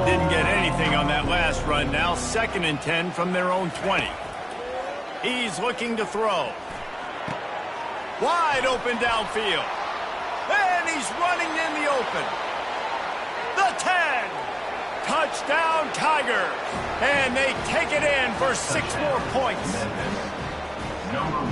Didn't get anything on that last run. Now 2nd and 10 from their own 20. He's looking to throw. Wide open downfield. And he's running in the open. The 10. Touchdown, Tigers! And they take it in for 6 more points.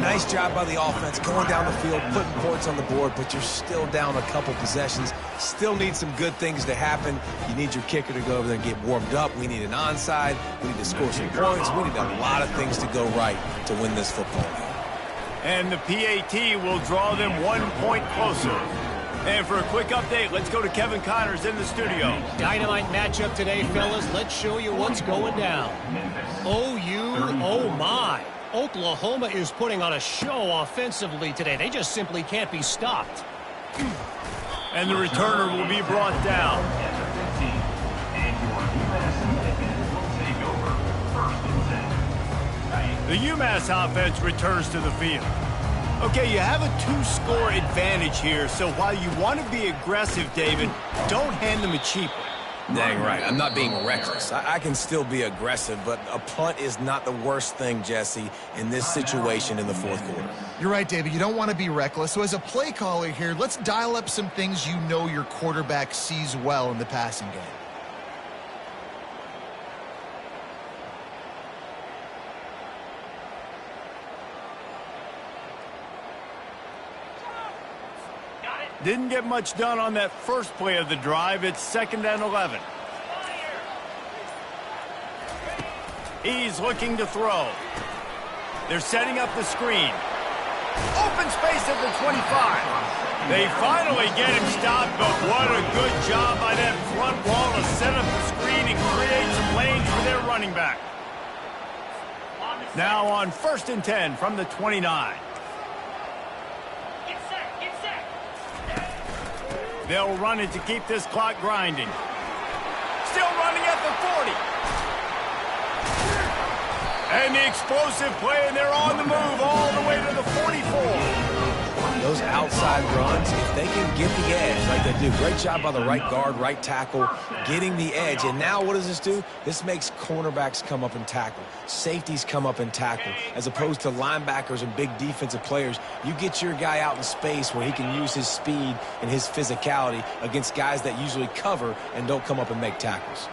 Nice job by the offense going down the field, putting points on the board, but you're still down a couple possessions. Still need some good things to happen. You need your kicker to go over there and get warmed up. We need an onside. We need to score some points. We need a lot of things to go right to win this football game. And the PAT will draw them 1 point closer. And for a quick update, let's go to Kevin Connors in the studio. Dynamite matchup today, fellas. Let's show you what's going down. OU, oh my. Oklahoma is putting on a show offensively today. They just simply can't be stopped. And the returner will be brought down. The UMass offense returns to the field. Okay, you have a 2-score advantage here, so while you want to be aggressive, David, don't hand them a cheap one. Dang right. I'm not being reckless. I can still be aggressive, but a punt is not the worst thing, Jesse, in this situation in the fourth quarter. You're right, David. You don't want to be reckless. So as a play caller here, let's dial up some things you know your quarterback sees well in the passing game. Didn't get much done on that first play of the drive. It's 2nd and 11. He's looking to throw. They're setting up the screen. Open space at the 25. They finally get him stopped, but what a good job by that front wall to set up the screen and create some lanes for their running back. Now on 1st and 10 from the 29. They'll run it to keep this clock grinding. Still running at the 40. And the explosive play, and they're on the move all the way to the 44. Those outside runs, if they can get the edge like they do, great job by the right guard, right tackle, getting the edge. And now what does this do? This makes cornerbacks come up and tackle. Safeties come up and tackle. As opposed to linebackers and big defensive players, you get your guy out in space where he can use his speed and his physicality against guys that usually cover and don't come up and make tackles.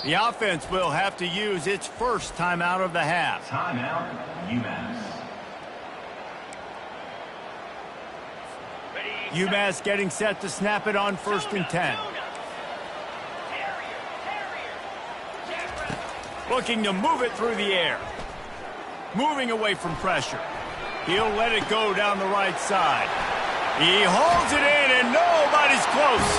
The offense will have to use its first timeout of the half. Timeout, UMass. UMass getting set to snap it on 1st and 10. Looking to move it through the air. Moving away from pressure. He'll let it go down the right side. He holds it in and nobody's close.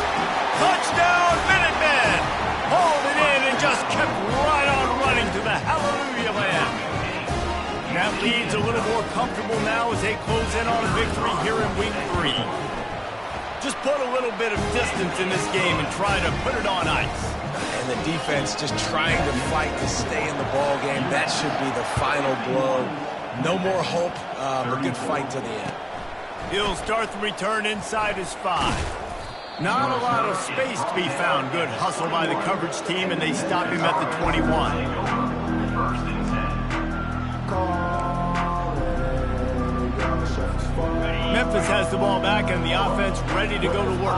Touchdown, Minutemen! Hauled it in and just kept right on running to the hallelujah land. That lead's a little more comfortable now as they close in on a victory here in week 3. Just put a little bit of distance in this game and try to put it on ice. And the defense just trying to fight to stay in the ball game. That should be the final blow. No more hope, a good fight to the end. He'll start the return inside his 5. Not a lot of space to be found. Good hustle by the coverage team, and they stop him at the 21. Memphis has the ball back, and the offense ready to go to work.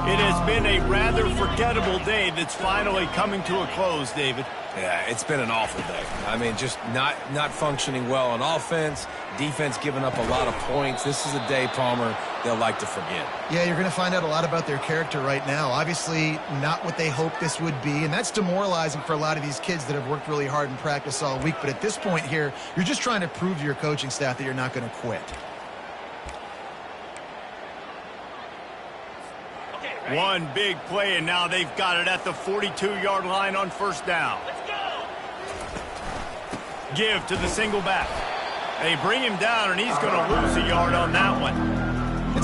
It has been a rather forgettable day that's finally coming to a close, David. Yeah, it's been an awful day. I mean, just not functioning well on offense. Defense giving up a lot of points. This is a day, Palmer, they'll like to forget. Yeah, you're going to find out a lot about their character right now. Obviously, not what they hoped this would be, and that's demoralizing for a lot of these kids that have worked really hard in practice all week. But at this point here, you're just trying to prove to your coaching staff that you're not going to quit. One big play, and now they've got it at the 42-yard line on 1st down. Let's go! Give to the single back. They bring him down, and he's going to lose a yard on that one.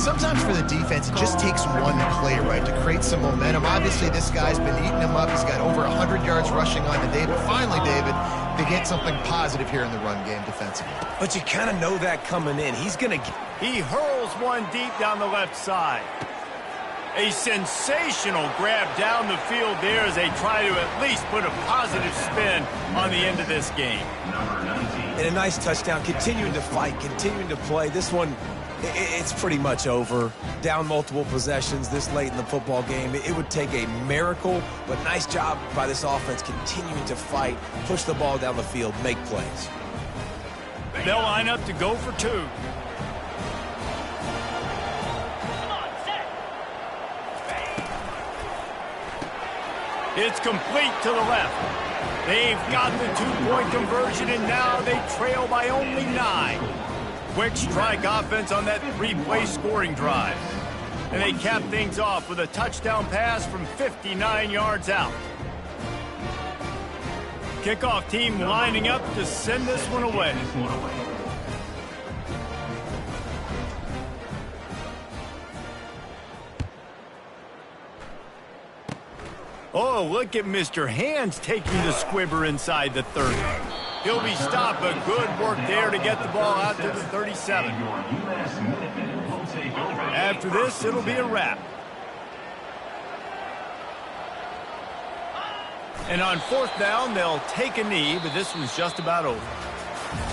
And sometimes for the defense, it just takes one play, right, to create some momentum. Obviously, this guy's been eating him up. He's got over 100 yards rushing on the day. But finally, David, they get something positive here in the run game defensively. But you kind of know that coming in. He's going to... He hurls one deep down the left side. A sensational grab down the field there as they try to at least put a positive spin on the end of this game. And a nice touchdown, continuing to fight, continuing to play. This one, it's pretty much over. Down multiple possessions this late in the football game. It would take a miracle, but nice job by this offense continuing to fight, push the ball down the field, make plays. They'll line up to go for two. It's complete to the left. They've got the two-point conversion, and now they trail by only 9. Quick strike offense on that 3-play scoring drive. And they cap things off with a touchdown pass from 59 yards out. Kickoff team lining up to send this one away. Oh, look at Mr. Hands taking the squibber inside the 30. He'll be stopped, but good work there to get the ball out to the 37. After this, it'll be a wrap. And on 4th down, they'll take a knee, but this one's just about over.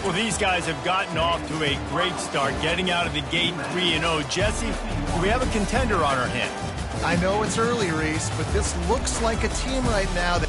Well, these guys have gotten off to a great start, getting out of the gate 3-0. Jesse, do we have a contender on our hands? I know it's early, Reese, but this looks like a team right now that...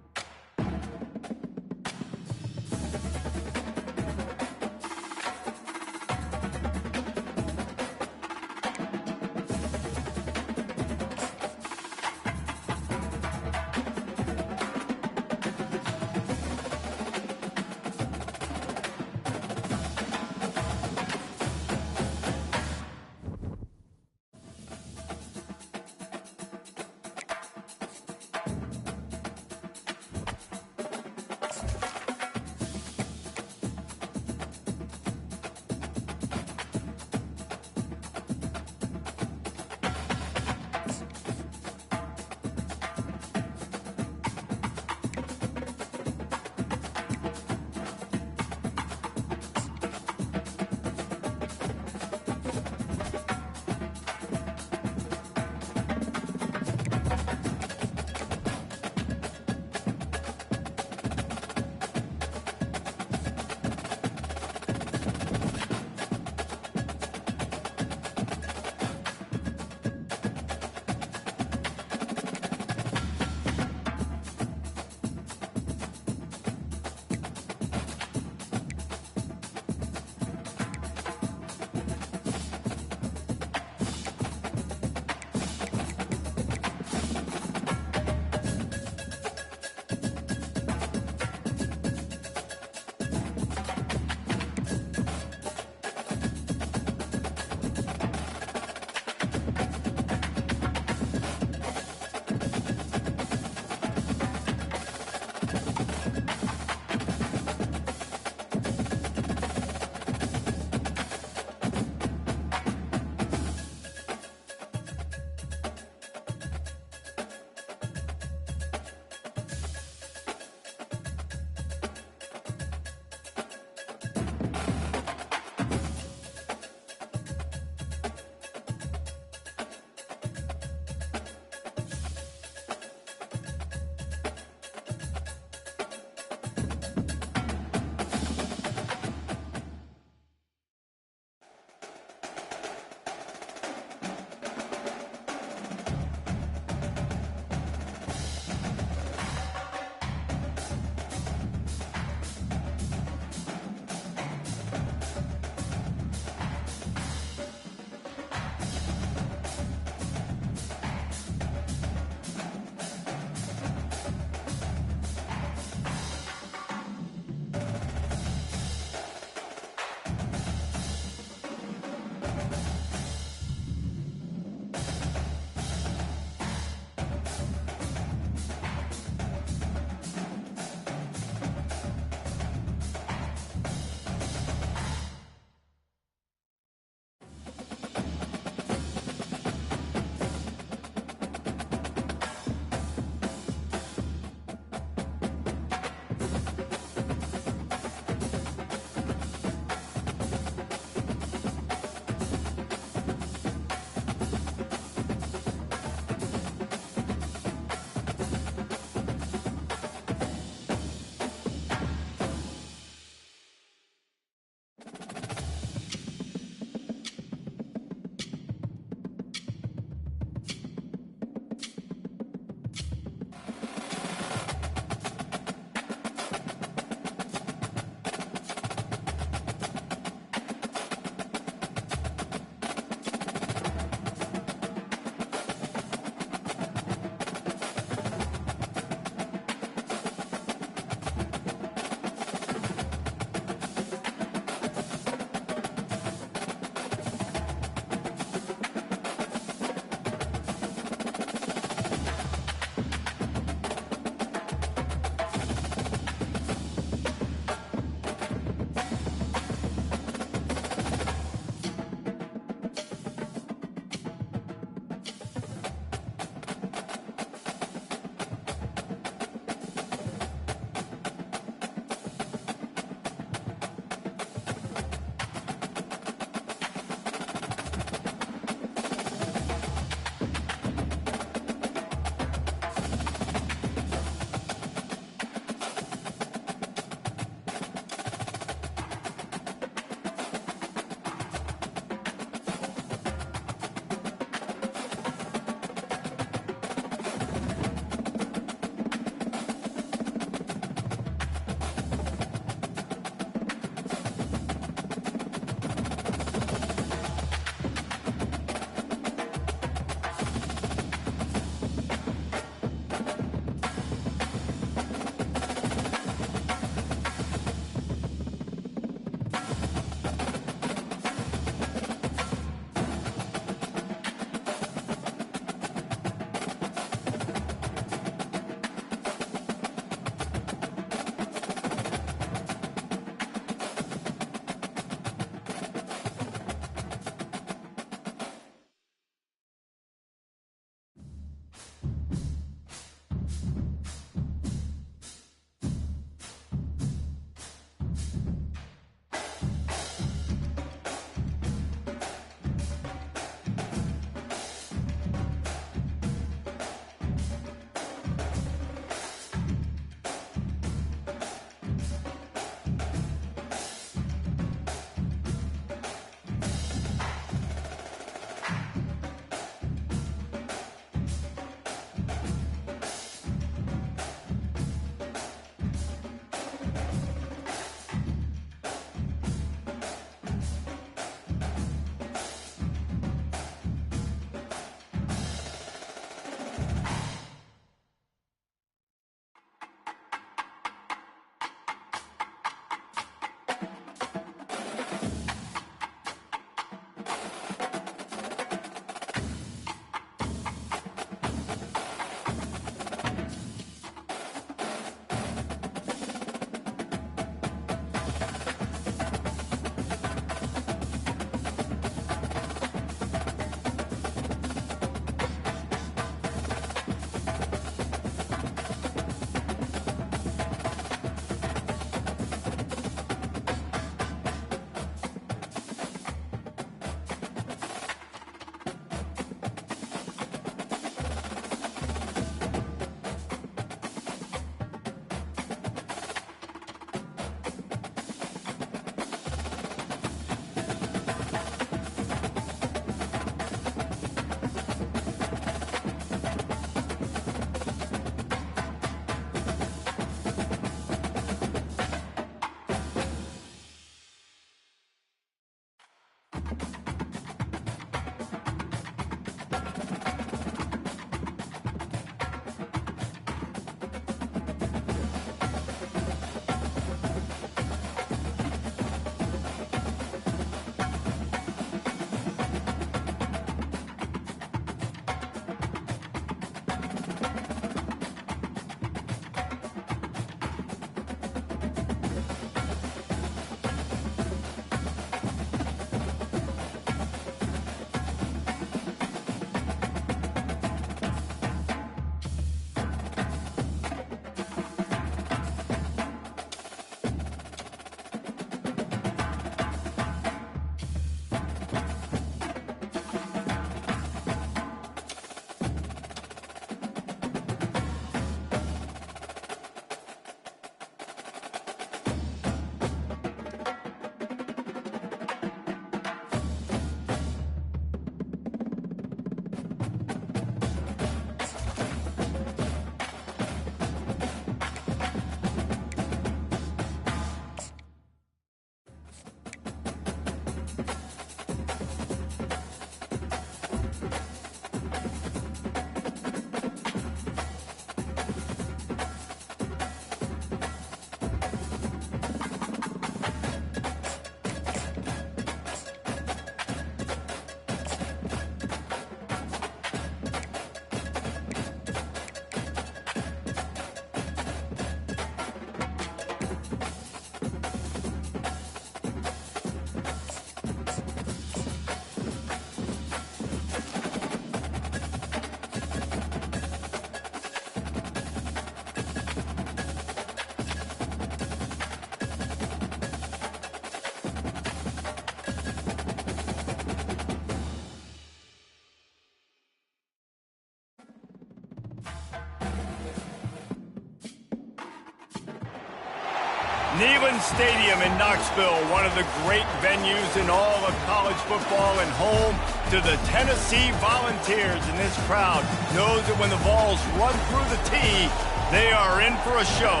Neyland Stadium in Knoxville, one of the great venues in all of college football and home to the Tennessee Volunteers. And this crowd knows that when the balls run through the tee, they are in for a show.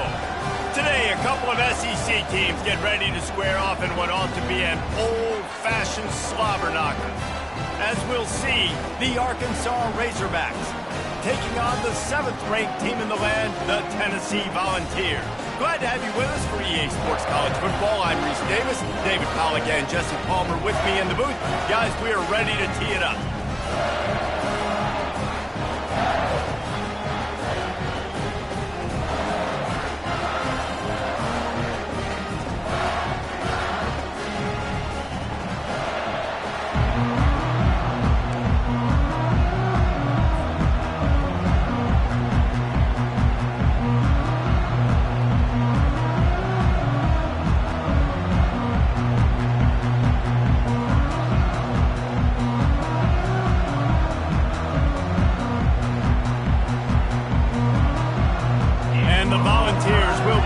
Today, a couple of SEC teams get ready to square off in what ought to be an old-fashioned slobber knocker. As we'll see, the Arkansas Razorbacks taking on the 7th-ranked team in the land, the Tennessee Volunteers. Glad to have you with us for EA Sports College Football. I'm Reese Davis, David Pollack and Jesse Palmer with me in the booth. Guys, we are ready to tee it up.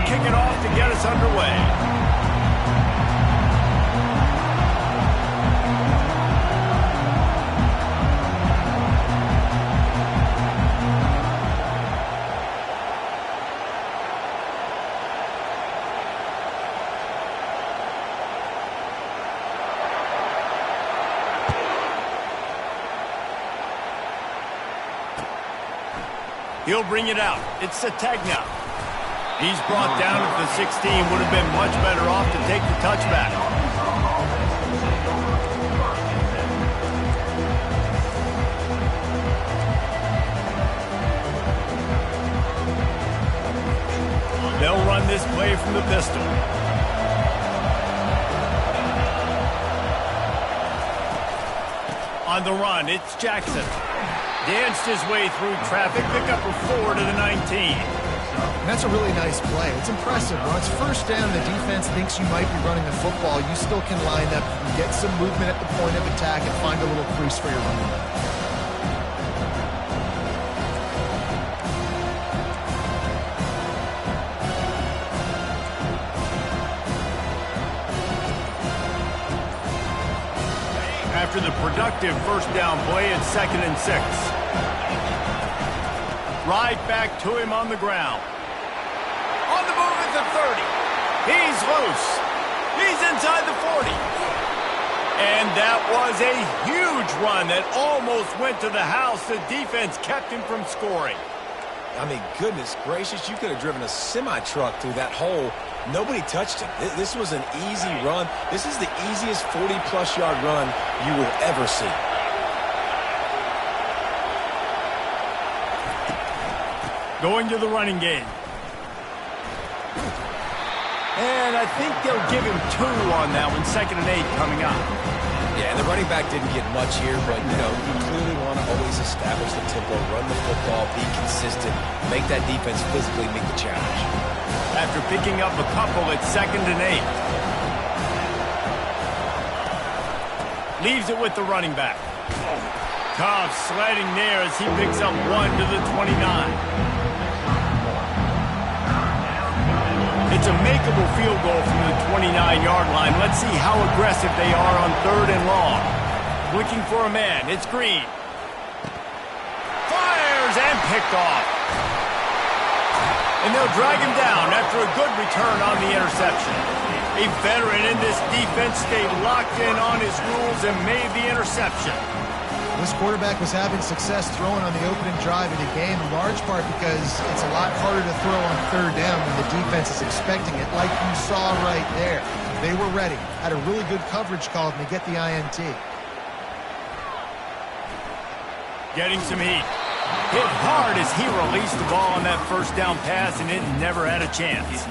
Kick it off to get us underway. He'll bring it out. It's Sategna. He's brought down at the 16, would have been much better off to take the touchback. They'll run this play from the pistol. On the run, it's Jackson. Danced his way through traffic, pick up a 4 to the 19. And that's a really nice play. It's impressive. When it's first down, the defense thinks you might be running the football. You still can line up and get some movement at the point of attack and find a little crease for your running back. After the productive first down play, it's 2nd and 6. Right back to him on the ground. On the move at the 30. He's loose. He's inside the 40. And that was a huge run that almost went to the house. The defense kept him from scoring. I mean, goodness gracious, you could have driven a semi-truck through that hole. Nobody touched him. This was an easy run. This is the easiest 40-plus yard run you will ever see. Going to the running game. And I think they'll give him 2 on that one. 2nd and 8 coming up. Yeah, and the running back didn't get much here, but, you know, you clearly want to always establish the tempo, run the football, be consistent, make that defense physically meet the challenge. After picking up a couple, it's 2nd and 8. Leaves it with the running back. Cobb sliding there as he picks up 1 to the 29. It's a makeable field goal from the 29-yard line. Let's see how aggressive they are on 3rd and long. Looking for a man. It's Green. Fires and picked off. And they'll drag him down after a good return on the interception. A veteran in this defense stayed locked in on his rules and made the interception. This quarterback was having success throwing on the opening drive of the game, in large part because it's a lot harder to throw on 3rd down when the defense is expecting it, like you saw right there. They were ready, had a really good coverage call, and they get the INT. Getting some heat. Hit hard as he released the ball on that first down pass, and it never had a chance.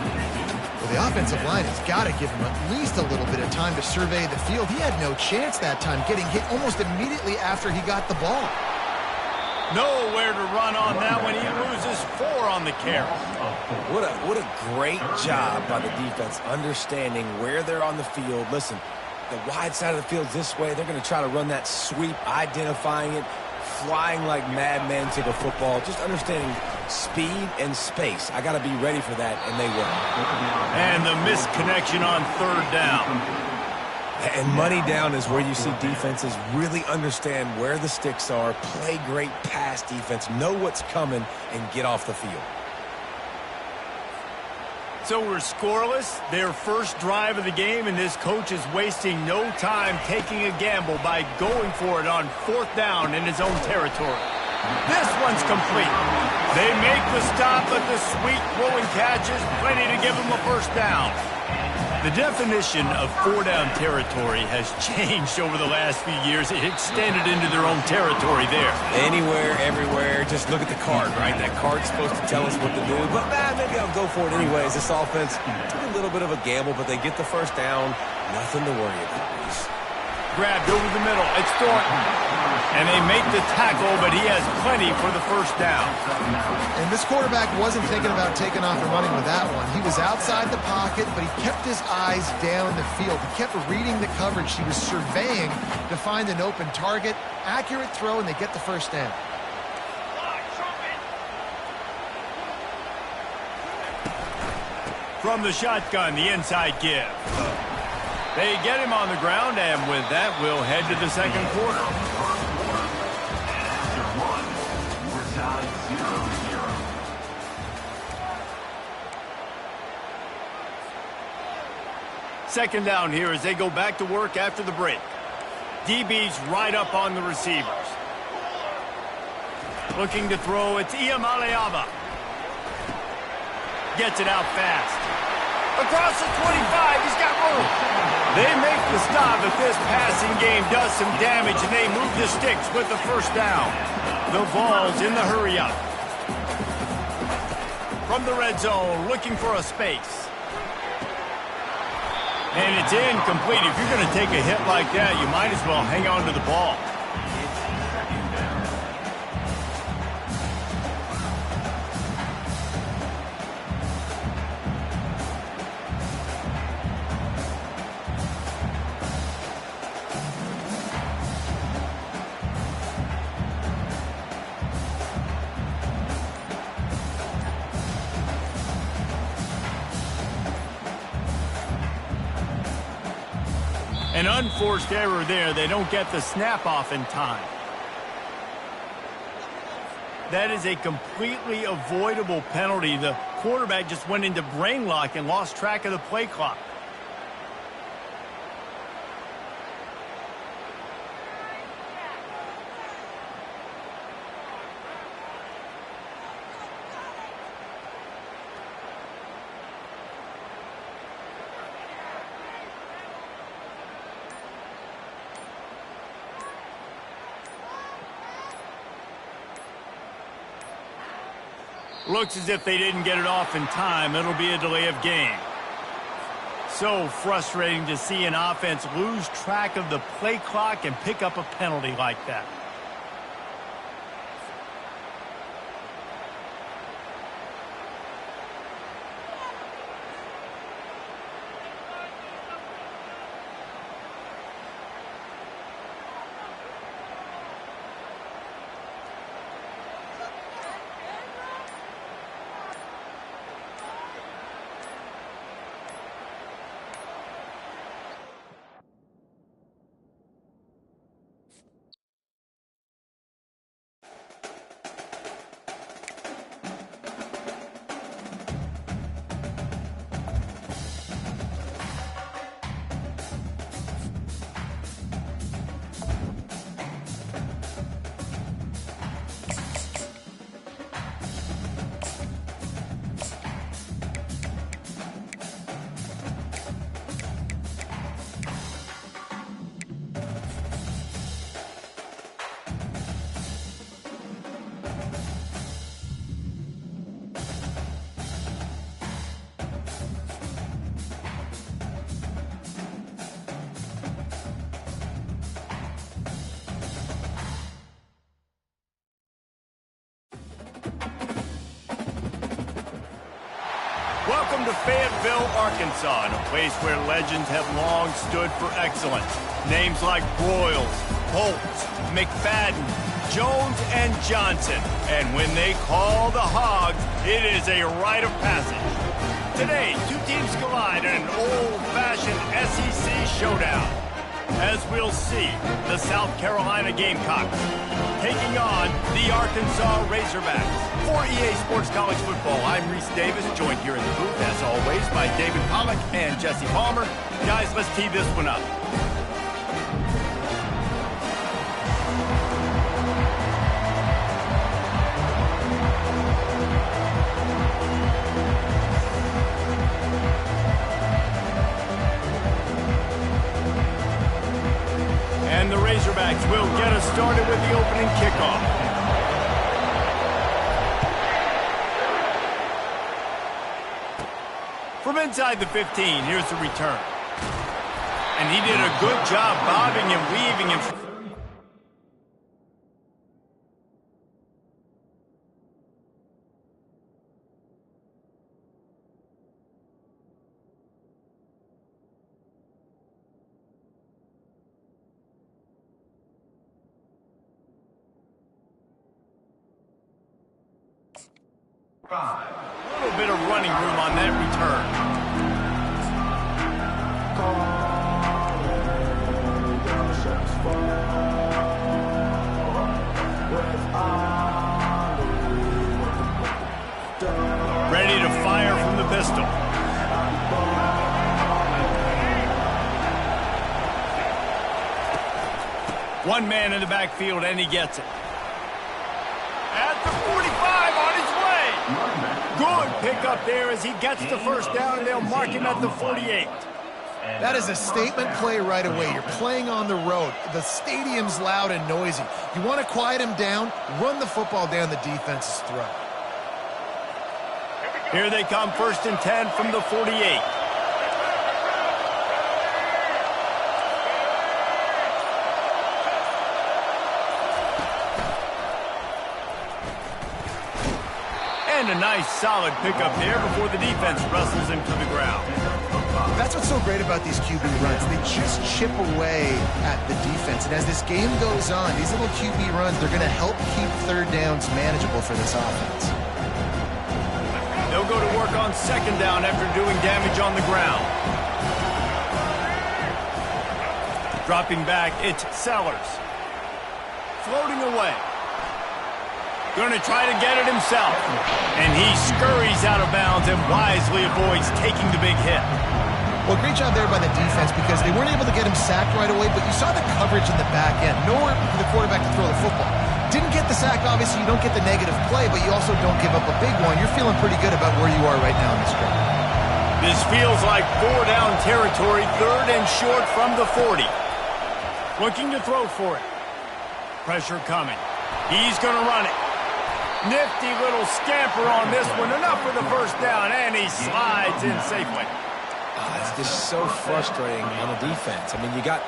Well, the offensive line has got to give him at least a little bit of time to survey the field. He had no chance that time, getting hit almost immediately after he got the ball. Nowhere to run on that one. He loses 4 on the carry. What a great job by the defense understanding where they're on the field. Listen, the wide side of the field's this way. They're going to try to run that sweep, identifying it, flying like madmen to the football, just understanding speed and space. I got to be ready for that, and they will. And the missed connection on third down. And money down is where you see defenses really understand where the sticks are, play great pass defense, know what's coming, and get off the field. So we're scoreless, their first drive of the game, and this coach is wasting no time taking a gamble by going for it on fourth down in his own territory. This one's complete. They make the stop, but the sweet throwing catch is plenty to give them a first down. The definition of four-down territory has changed over the last few years. It extended into their own territory there. Anywhere, everywhere, just look at the card, right? That card's supposed to tell us what to do, but maybe I'll go for it anyways. This offense took a little bit of a gamble, but they get the first down. Nothing to worry about. Grabbed over the middle. It's Thornton. And they make the tackle, but he has plenty for the first down. And this quarterback wasn't thinking about taking off and running with that one. He was outside the pocket, but he kept his eyes down the field. He kept reading the coverage. He was surveying to find an open target. Accurate throw, and they get the first down. From the shotgun, the inside give. They get him on the ground, and with that, we'll head to the second quarter. Second down here as they go back to work after the break. DB's right up on the receivers. Looking to throw, it's Iamaleava. Gets it out fast. Across the 25, he's got room. They make the stop, but this passing game does some damage, and they move the sticks with the first down. The ball's in the hurry-up. From the red zone, looking for a space. And it's incomplete. If you're going to take a hit like that, you might as well hang on to the ball. An unforced error there. They don't get the snap off in time. That is a completely avoidable penalty. The quarterback just went into brain lock and lost track of the play clock. Looks as if they didn't get it off in time. It'll be a delay of game. So frustrating to see an offense lose track of the play clock and pick up a penalty like that. Welcome to Fayetteville, Arkansas, a place where legends have long stood for excellence. Names like Broyles, Bolts, McFadden, Jones, and Johnson. And when they call the Hogs, it is a rite of passage. Today, two teams collide in an old-fashioned SEC showdown. As we'll see, the South Carolina Gamecocks taking on the Arkansas Razorbacks. For EA Sports College Football, I'm Reese Davis, joined here in the booth, as always, by David Pollack and Jesse Palmer. Guys, let's tee this one up. And the Razorbacks will get us started with the opening kickoff. From inside the 15, here's the return. And he did a good job bobbing and weaving him. A little bit of running room on that return. Ready to fire from the pistol. One man in the backfield, and he gets it. At the 45, on his way. Good pickup there as he gets the first down, and they'll mark him at the 48. That is a statement play right away. You're playing on the road. The stadium's loud and noisy. You want to quiet him down, run the football down the defense's throat. Here they come, 1st and 10 from the 48. And a nice solid pickup there before the defense wrestles him to the ground. That's what's so great about these QB runs. They just chip away at the defense. And as this game goes on, these little QB runs, they're going to help keep third downs manageable for this offense. They'll go to work on 2nd down after doing damage on the ground. Dropping back, it's Sellers. Floating away. Going to try to get it himself. And he scurries out of bounds and wisely avoids taking the big hit. Well, great job there by the defense because they weren't able to get him sacked right away, but you saw the coverage in the back end. Nowhere for the quarterback to throw the football. Didn't get the sack, obviously. You don't get the negative play, but you also don't give up a big one. You're feeling pretty good about where you are right now in this drive. This feels like 4-down territory, 3rd and short from the 40. Looking to throw for it. Pressure coming. He's going to run it. Nifty little scamper on this one. Enough for the first down, and he slides in safely. It's just so frustrating on the defense. I mean, you got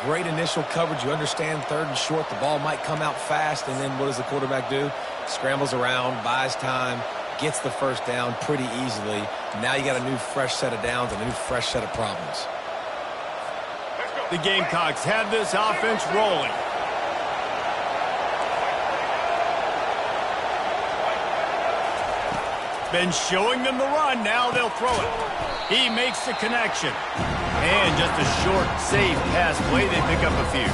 great initial coverage. You understand 3rd and short. The ball might come out fast, and then what does the quarterback do? Scrambles around, buys time, gets the first down pretty easily. Now you got a new fresh set of downs and a new fresh set of problems. The Gamecocks have this offense rolling. Been showing them the run. Now they'll throw it. He makes the connection. And just a short, safe pass play. They pick up a few.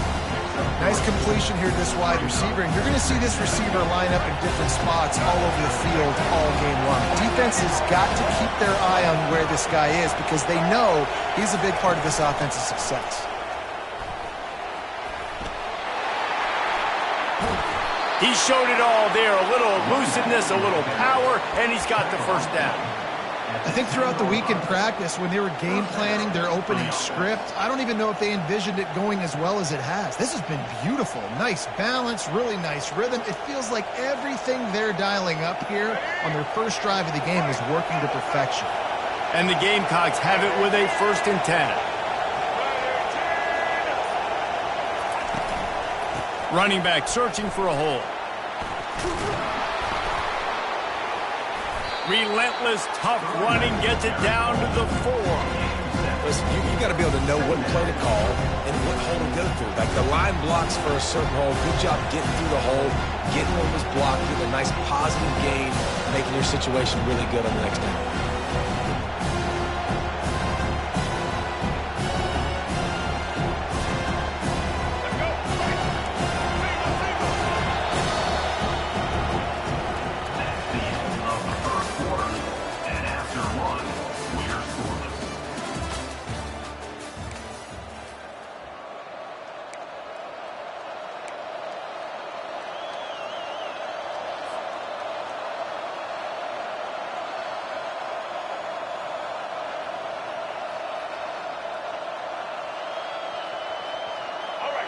Nice completion here to this wide receiver, and you're going to see this receiver line up in different spots all over the field all game long. Defense has got to keep their eye on where this guy is because they know he's a big part of this offense's success. He showed it all there. A little elusiveness, a little power, and he's got the first down. I think throughout the week in practice, when they were game planning their opening script, I don't even know if they envisioned it going as well as it has. This has been beautiful. Nice balance, really nice rhythm. It feels like everything they're dialing up here on their first drive of the game is working to perfection. And the Gamecocks have it with a 1st and 10. Running back searching for a hole. Relentless, tough running gets it down to the 4. Listen, you got to be able to know what play to call and what hole to go through. Like the line blocks for a certain hole. Good job getting through the hole, getting what was blocked, getting a nice positive gain, making your situation really good on the next down.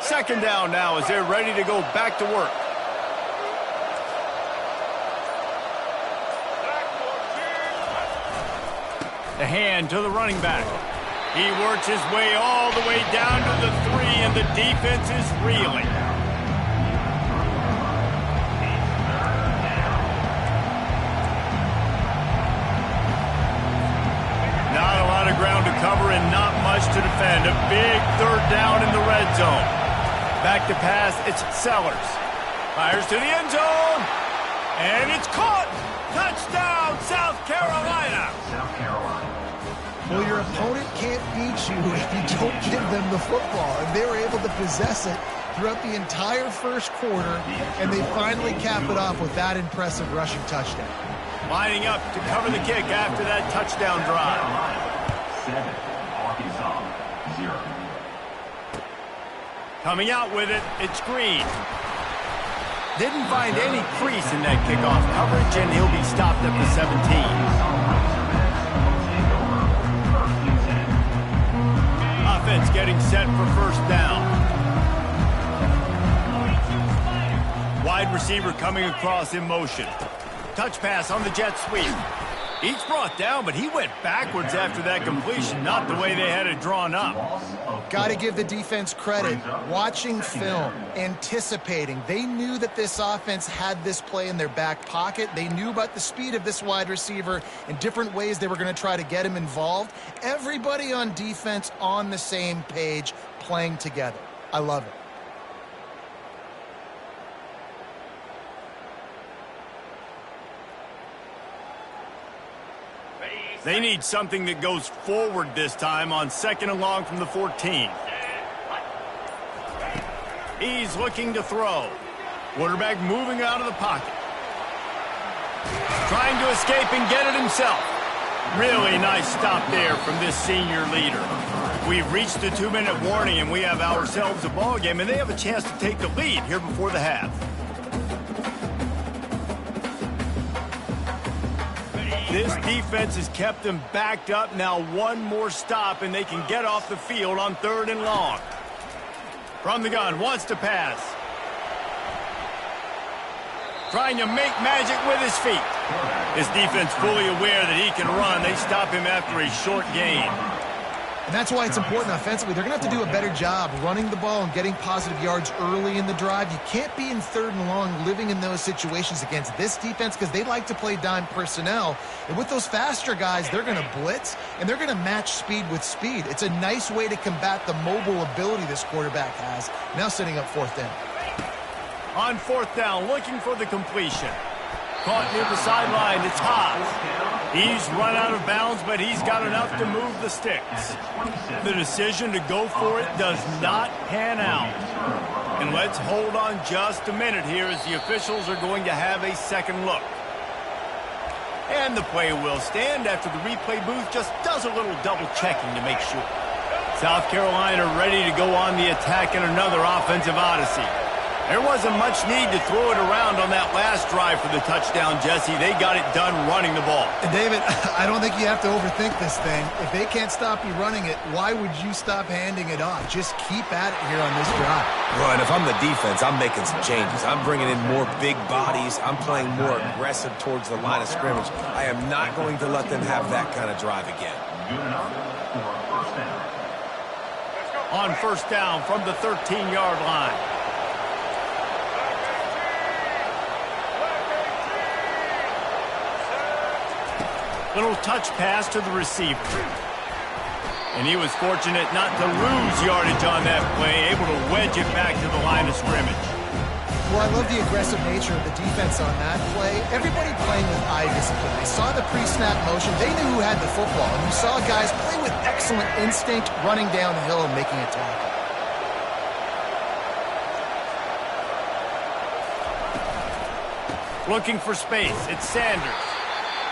Second down now as they're ready to go back to work. The hand to the running back. He works his way all the way down to the 3, and the defense is reeling. Not a lot of ground to cover and not much to defend. A big third down in the red zone. Back to pass, it's Sellers. Fires to the end zone. And it's caught. Touchdown, South Carolina. South Carolina. Well, your opponent can't beat you if you don't give them the football. And they were able to possess it throughout the entire first quarter, and they finally cap it off with that impressive rushing touchdown. Lining up to cover the kick after that touchdown drive. 7, Arkansas 0. Coming out with it, it's Green. Didn't find any crease in that kickoff coverage, and he'll be stopped at the 17. Offense getting set for first down. Wide receiver coming across in motion. Touch pass on the jet sweep. He's brought down, but he went backwards after that completion, not the way they had it drawn up. Got to give the defense credit. Watching film, anticipating. They knew that this offense had this play in their back pocket. They knew about the speed of this wide receiver and different ways they were going to try to get him involved. Everybody on defense on the same page, playing together. I love it. They need something that goes forward this time on second and long from the 14. He's looking to throw. Quarterback moving out of the pocket. Trying to escape and get it himself. Really nice stop there from this senior leader. We've reached the 2-minute warning, and we have ourselves a ball game, and they have a chance to take the lead here before the half. This defense has kept them backed up. Now one more stop, and they can get off the field on third and long. From the gun, wants to pass. Trying to make magic with his feet. His defense fully aware that he can run. They stop him after a short gain. And that's why it's important offensively. They're going to have to do a better job running the ball and getting positive yards early in the drive. You can't be in third and long living in those situations against this defense because they like to play dime personnel. And with those faster guys, they're going to blitz, and they're going to match speed with speed. It's a nice way to combat the mobile ability this quarterback has. Now setting up fourth down. On fourth down, looking for the completion. Caught near the sideline, it's Haas. He's run out of bounds, but he's got enough to move the sticks. The decision to go for it does not pan out. And let's hold on just a minute here as the officials are going to have a second look. And the play will stand after the replay booth just does a little double checking to make sure. South Carolina ready to go on the attack in another offensive odyssey. There wasn't much need to throw it around on that last drive for the touchdown, Jesse. They got it done running the ball. And David, I don't think you have to overthink this thing. If they can't stop you running it, why would you stop handing it off? Just keep at it here on this drive. Well, and if I'm the defense, I'm making some changes. I'm bringing in more big bodies. I'm playing more aggressive towards the line of scrimmage. I am not going to let them have that kind of drive again. Good enough for a first down. On first down from the 13-yard line. Little touch pass to the receiver. And he was fortunate not to lose yardage on that play, able to wedge it back to the line of scrimmage. Well, I love the aggressive nature of the defense on that play. Everybody playing with eye discipline. They saw the pre-snap motion. They knew who had the football. And you saw guys play with excellent instinct, running down the hill and making a tackle. Looking for space. It's Sanders.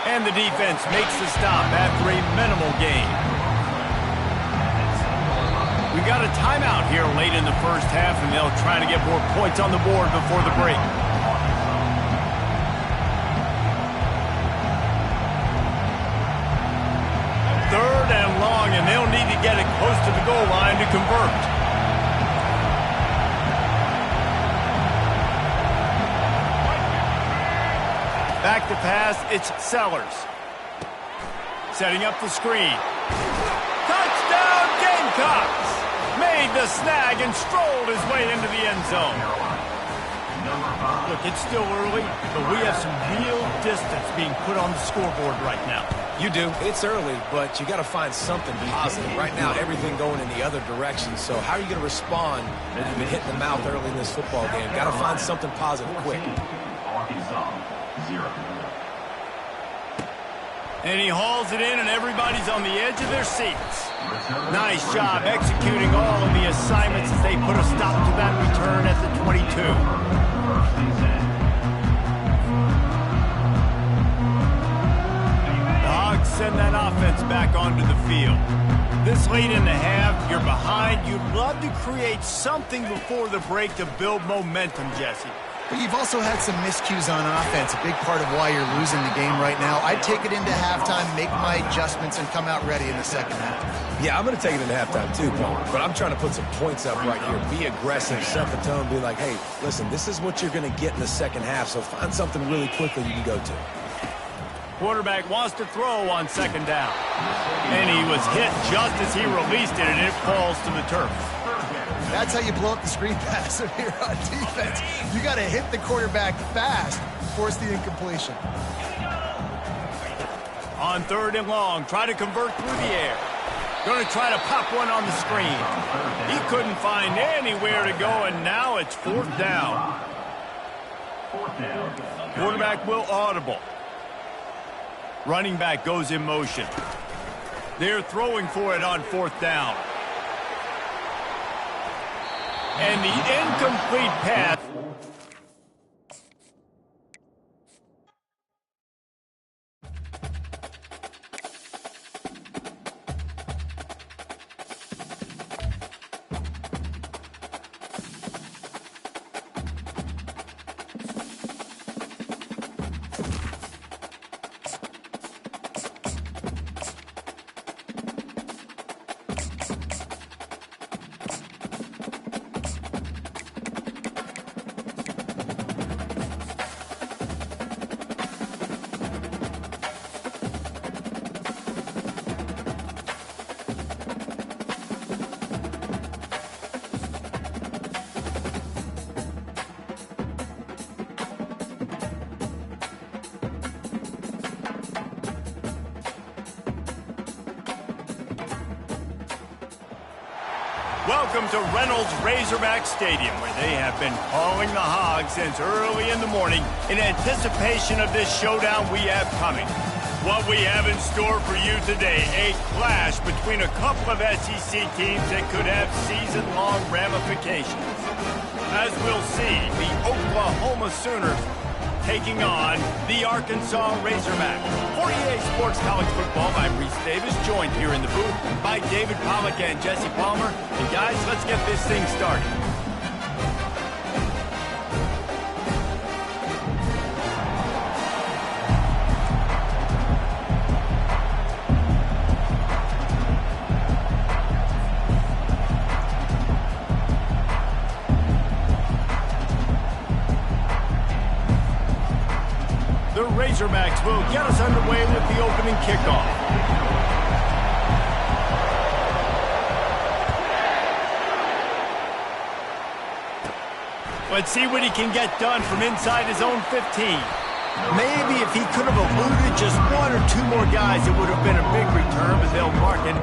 And the defense makes the stop after a minimal gain. We got a timeout here late in the first half, and they'll try to get more points on the board before the break. Third and long, and they'll need to get it close to the goal line to convert. Back to pass, it's Sellers. Setting up the screen. Touchdown, Gamecocks! Made the snag and strolled his way into the end zone. Look, it's still early, but we have some real distance being put on the scoreboard right now. You do. It's early, but you got to find something positive. Right now, everything going in the other direction. So how are you going to respond when you've been hit in the mouth early in this football game? Got to find something positive quick. Arkansas, 0. And he hauls it in, and everybody's on the edge of their seats. Nice job executing all of the assignments as they put a stop to that return at the 22. The Hogs send that offense back onto the field. This late in the half, you're behind. You'd love to create something before the break to build momentum, Jesse. But you've also had some miscues on offense, a big part of why you're losing the game right now. I'd take it into halftime, make my adjustments, and come out ready in the second half. Yeah, I'm going to take it into halftime too, Paul. But I'm trying to put some points up right here. Be aggressive, set the tone, be like, hey, listen, this is what you're going to get in the second half, so find something really quickly you can go to. Quarterback wants to throw on second down. And he was hit just as he released it, and it falls to the turf. That's how you blow up the screen pass if you're on defense. You got to hit the quarterback fast, force the incompletion. On third and long, try to convert through the air. Going to try to pop one on the screen. He couldn't find anywhere to go, and now it's fourth down. Quarterback will audible. Running back goes in motion. They're throwing for it on fourth down. And the incomplete pass. Welcome to Reynolds Razorback Stadium, where they have been calling the Hogs since early in the morning in anticipation of this showdown we have coming. What we have in store for you today, a clash between a couple of SEC teams that could have season-long ramifications. As we'll see, the Oklahoma Sooners taking on the Arkansas Razorbacks. For EA Sports College Football, I'm Reese Davis, joined here in the booth by David Pollack and Jesse Palmer. And guys, let's get this thing started. The Razorbacks will get us underway with the opening kickoff. Let's see what he can get done from inside his own 15. Maybe if he could have eluded just one or two more guys, it would have been a big return, but they'll mark it.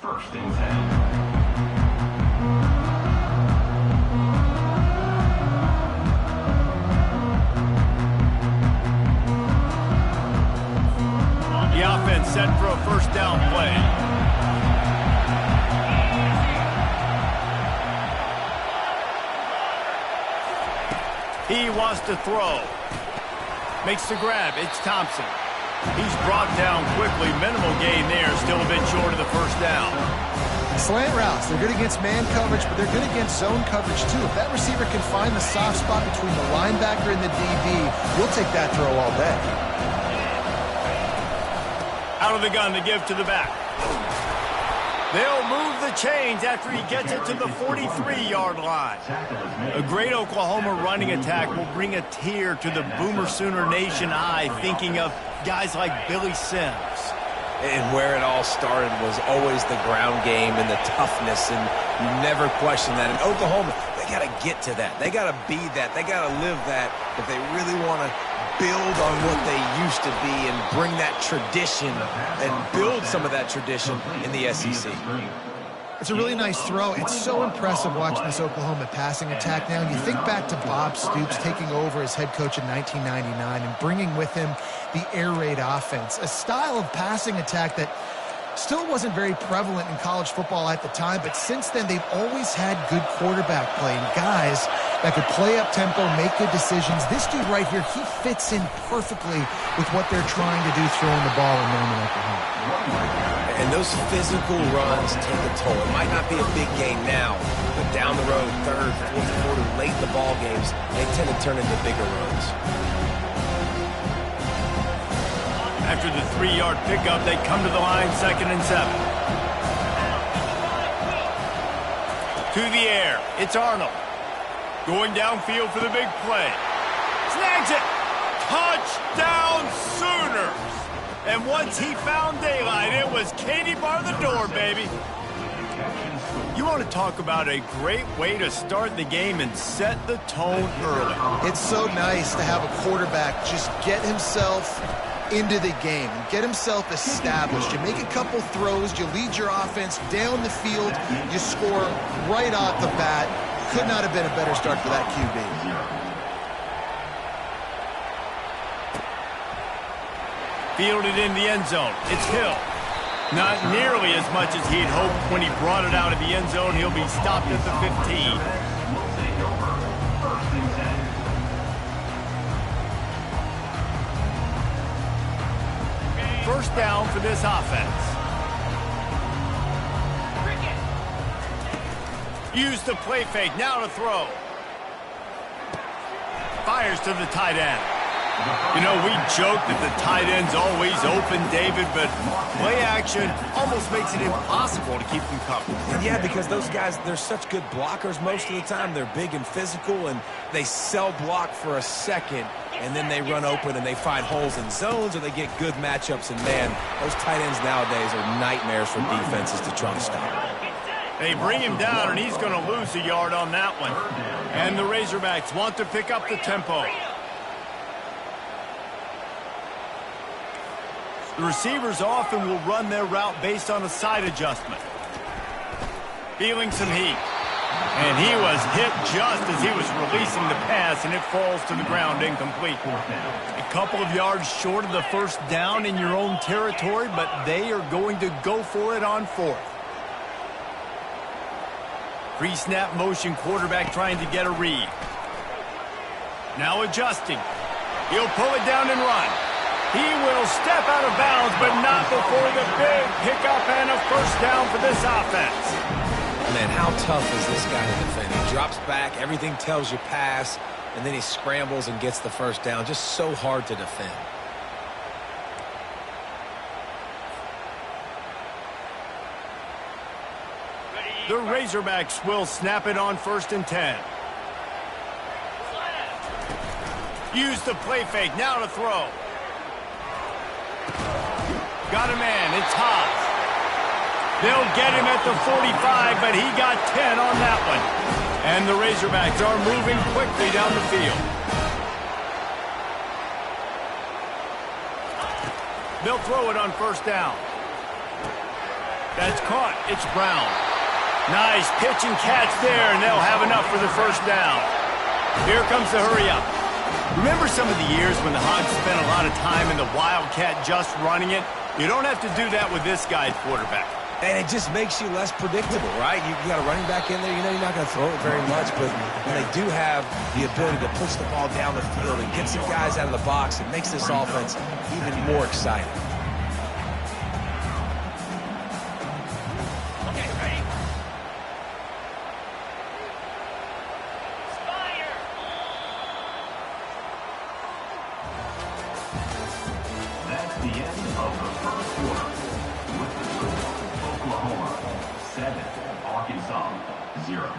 First and 10. The offense set for a first down play. He wants to throw. Makes the grab. It's Thompson. He's brought down quickly. Minimal gain there. Still a bit short of the first down. Slant routes, they're good against man coverage, but they're good against zone coverage too. If that receiver can find the soft spot between the linebacker and the DB, we'll take that throw all day. Out of the gun to give to the back. They'll move the chains after he gets it to the 43-yard line. A great Oklahoma running attack will bring a tear to the Boomer Sooner Nation eye, thinking of guys like Billy Sims. And where it all started was always the ground game and the toughness, and you never question that. And Oklahoma, they got to get to that. They got to be that. They got to live that if they really want to build on what they used to be and bring that tradition and build some of that tradition in the SEC. It's a really nice throw. It's so impressive watching this Oklahoma passing attack now. And you think back to Bob Stoops taking over as head coach in 1999 and bringing with him the air raid offense, a style of passing attack that still wasn't very prevalent in college football at the time, but since then they've always had good quarterback play and guys that could play up tempo, make good decisions. This dude right here, he fits in perfectly with what they're trying to do throwing the ball in Norman, Oklahoma. And those physical runs take a toll. It might not be a big game now, but down the road, third, fourth quarter, late in the ball games, they tend to turn into bigger runs. After the 3-yard pickup, they come to the line, 2nd and 7. To the air, it's Arnold. Going downfield for the big play. Snags it! Touchdown Sooners! And once he found daylight, it was Katie bar the door, baby. You want to talk about a great way to start the game and set the tone early. It's so nice to have a quarterback just get himself into the game, get himself established. You make a couple throws, you lead your offense down the field, you score right off the bat. Could not have been a better start for that QB. Fielded in the end zone. It's Hill. Not nearly as much as he'd hoped when he brought it out of the end zone. He'll be stopped at the 15. First down for this offense. Use the play fake. Now to throw. Fires to the tight end. You know, we joke that the tight end's always open, David, but play action almost makes it impossible to keep them covered. And yeah, because those guys, they're such good blockers most of the time. They're big and physical, and they cell block for a second, and then they run open and they find holes in zones, or they get good matchups. And, man, those tight ends nowadays are nightmares for defenses to try to stop. They bring him down, and he's going to lose a yard on that one. And the Razorbacks want to pick up the tempo. The receivers often will run their route based on a side adjustment. Feeling some heat. And he was hit just as he was releasing the pass, and it falls to the ground incomplete. A couple of yards short of the first down in your own territory, but they are going to go for it on 4th. Pre-snap motion quarterback trying to get a read. Now adjusting. He'll pull it down and run. He will step out of bounds, but not before the big pickup and a first down for this offense. Man, how tough is this guy to defend? He drops back, everything tells you pass, and then he scrambles and gets the first down. Just so hard to defend. The Razorbacks will snap it on 1st and 10. Use the play fake. Now to throw. Got a man. It's Haas. They'll get him at the 45, but he got 10 on that one. And the Razorbacks are moving quickly down the field. They'll throw it on 1st down. That's caught. It's Brown. Nice pitch and catch there, and they'll have enough for the first down. Here comes the hurry up. Remember some of the years when the Hogs spent a lot of time in the Wildcat just running it? You don't have to do that with this guy's quarterback. And it just makes you less predictable, right? You got a running back in there. You know you're not going to throw it very much, but when they do have the ability to push the ball down the field and get some guys out of the box, it makes this offense even more exciting. Okay, ready? That's the end of the first quarter. With the score, Oklahoma 7, Arkansas 0.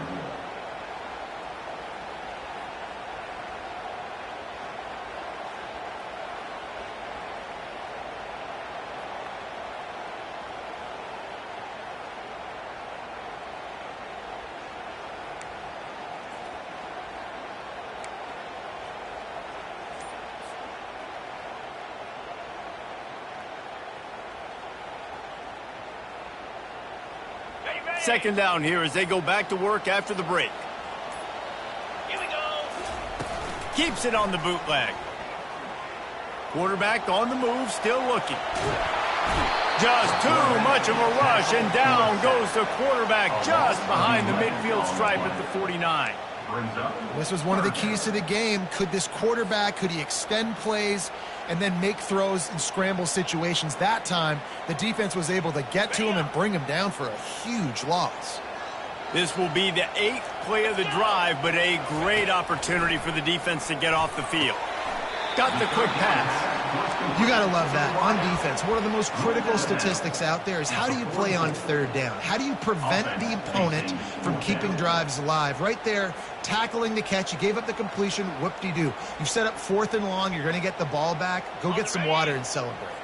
Second down here as they go back to work after the break. Here we go. Keeps it on the bootleg. Quarterback on the move, still looking. Just too much of a rush, and down goes the quarterback just behind the midfield stripe at the 49. This was one of the keys to the game. Could this quarterback, could he extend plays and then make throws in scramble situations? That time, the defense was able to get to him and bring him down for a huge loss. This will be the 8th play of the drive, but a great opportunity for the defense to get off the field. Got the quick pass. You got to love that. On defense, one of the most critical statistics out there is how do you play on third down? How do you prevent the opponent from keeping drives alive? Right there, tackling the catch. You gave up the completion. Whoop-de-doo. You've set up 4th and long. You're going to get the ball back. Go get some water and celebrate.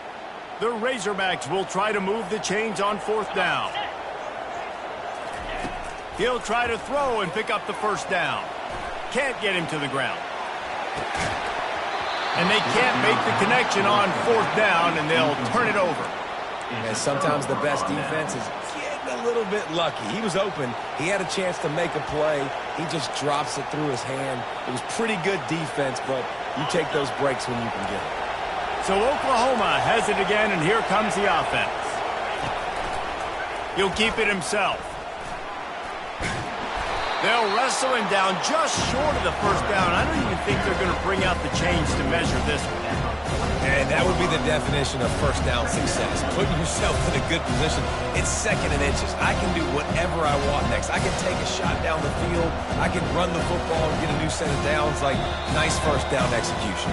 The Razorbacks will try to move the chains on 4th down. He'll try to throw and pick up the first down. Can't get him to the ground. And they can't make the connection on 4th down, and they'll turn it over. And sometimes the best defense is getting a little bit lucky. He was open. He had a chance to make a play. He just drops it through his hand. It was pretty good defense, but you take those breaks when you can get it. So Oklahoma has it again, and here comes the offense. He'll keep it himself. They'll wrestle him down just short of the first down. I don't even think they're going to bring out the chains to measure this one. And that would be the definition of first down success. Putting yourself in a good position. It's 2nd and inches. I can do whatever I want next. I can take a shot down the field. I can run the football and get a new set of downs. Like, nice first down execution.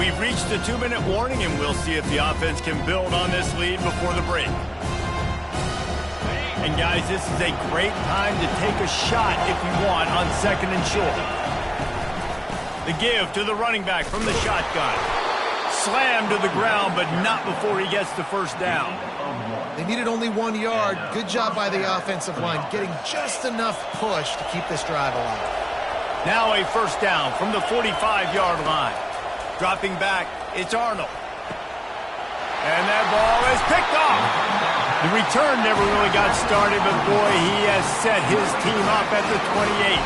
We've reached the 2-minute warning, and we'll see if the offense can build on this lead before the break. And, guys, this is a great time to take a shot if you want on 2nd and short. The give to the running back from the shotgun. Slammed to the ground, but not before he gets the first down. They needed only 1 yard. Good job by the offensive line, getting just enough push to keep this drive alive. Now a first down from the 45-yard line. Dropping back, it's Arnold. And that ball is picked off. The return never really got started, but boy, he has set his team up at the 28.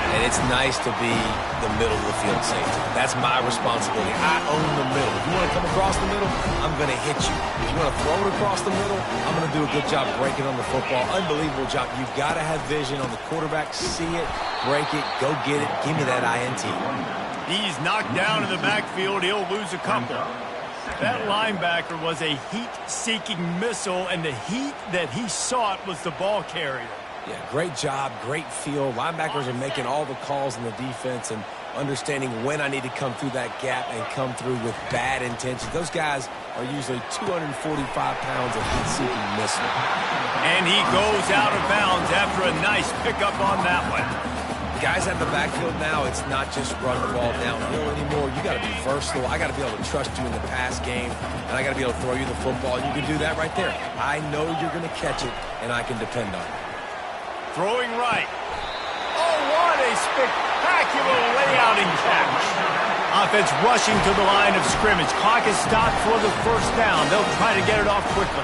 And it's nice to be the middle of the field safety. That's my responsibility. I own the middle. If you want to come across the middle, I'm going to hit you. If you want to throw it across the middle, I'm going to do a good job breaking on the football. Unbelievable job. You've got to have vision on the quarterback. See it, break it, go get it. Give me that INT. He's knocked down in the backfield. He'll lose a couple. That linebacker was a heat-seeking missile, and the heat that he sought was the ball carrier. Yeah, great job, great feel. Linebackers are making all the calls in the defense and understanding when I need to come through that gap and come through with bad intentions. Those guys are usually 245 pounds of heat-seeking missile. And he goes out of bounds after a nice pickup on that one. Guys at the backfield now, it's not just run the ball downhill anymore. You got to be versatile. I got to be able to trust you in the pass game, and I got to be able to throw you the football. And you can do that right there. I know you're going to catch it, and I can depend on it. Throwing right. Oh, what a spectacular layout and catch. Offense rushing to the line of scrimmage. Clock is stopped for the first down. They'll try to get it off quickly.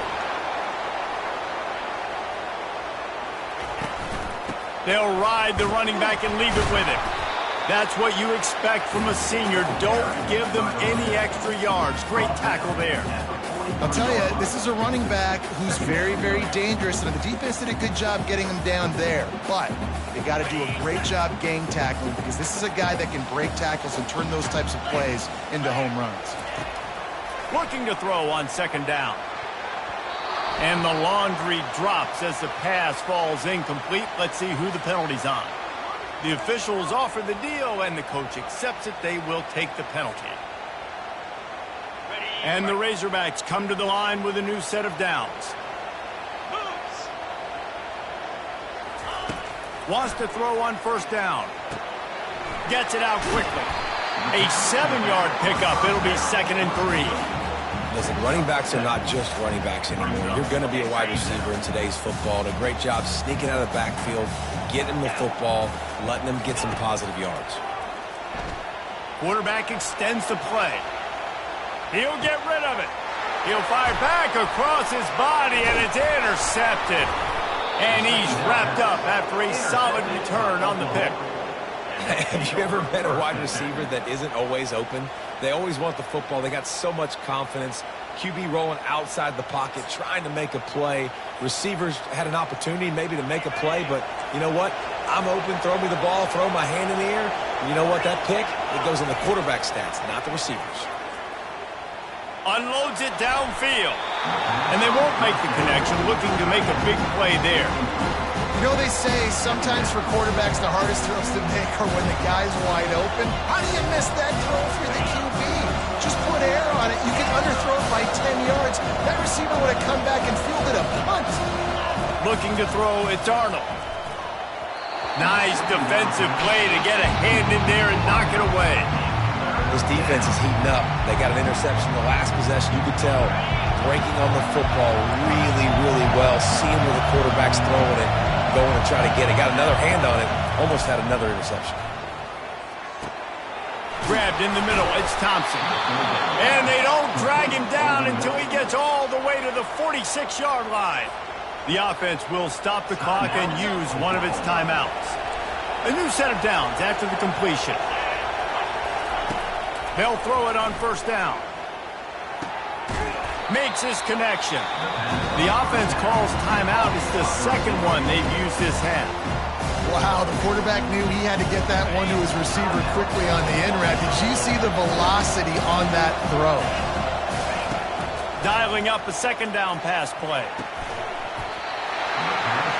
They'll ride the running back and leave it with him. That's what you expect from a senior. Don't give them any extra yards. Great tackle there. I'll tell you, this is a running back who's very, very dangerous, and the defense did a good job getting him down there. But they got to do a great job gang tackling, because this is a guy that can break tackles and turn those types of plays into home runs. Looking to throw on second down. And the laundry drops as the pass falls incomplete. Let's see who the penalty's on. The officials offer the deal, and the coach accepts it. They will take the penalty. And the Razorbacks come to the line with a new set of downs. Wants to throw on first down. Gets it out quickly. A 7-yard pickup. It'll be 2nd and 3. Listen, running backs are not just running backs anymore. You're going to be a wide receiver in today's football. A great job sneaking out of the backfield, getting them the football, letting them get some positive yards. Quarterback extends the play. He'll get rid of it. He'll fire back across his body, and it's intercepted. And he's wrapped up after a solid return on the pick. Have you ever met a wide receiver that isn't always open? They always want the football. They got so much confidence. QB rolling outside the pocket, trying to make a play. Receivers had an opportunity maybe to make a play, but you know what? I'm open, throw me the ball, throw my hand in the air. You know what? That pick, it goes in the quarterback stats, not the receivers. Unloads it downfield. And they won't make the connection, looking to make a big play there. You know, they say sometimes for quarterbacks the hardest throws to make are when the guy's wide open. How do you miss that throw for the QB? Just put air on it. You can underthrow it by 10 yards. That receiver would have come back and fielded a punt. Looking to throw, it's Arnold. Nice defensive play to get a hand in there and knock it away. This defense is heating up. They got an interception the last possession. You could tell breaking on the football really, really well. Seeing where the quarterback's throwing it, going to try to get it. Got another hand on it. Almost had another interception. Grabbed in the middle. It's Thompson. And they don't drag him down until he gets all the way to the 46-yard line. The offense will stop the clock and use one of its timeouts. A new set of downs after the completion. They'll throw it on first down. Makes his connection. The offense calls timeout. It's the second one they've used this half. Wow, the quarterback knew he had to get that one to his receiver quickly on the in route. Did you see the velocity on that throw? Dialing up a second down pass play.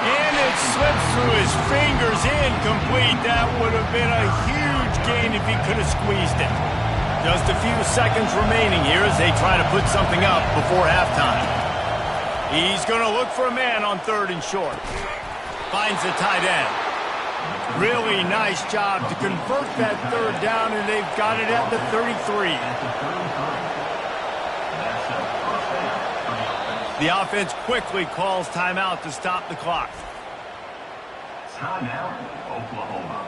And it slips through his fingers, incomplete. That would have been a huge gain if he could have squeezed it. Just a few seconds remaining here as they try to put something up before halftime. He's going to look for a man on 3rd and short. Finds the tight end. Really nice job to convert that 3rd down, and they've got it at the 33. The offense quickly calls timeout to stop the clock. Timeout, Oklahoma.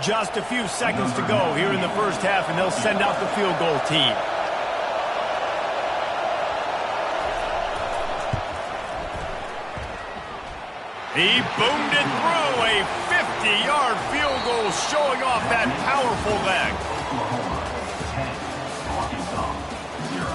Just a few seconds to go here in the first half, and they'll send out the field goal team. He boomed it through. A 50-yard field goal showing off that powerful leg. Oklahoma 10, Arkansas 0.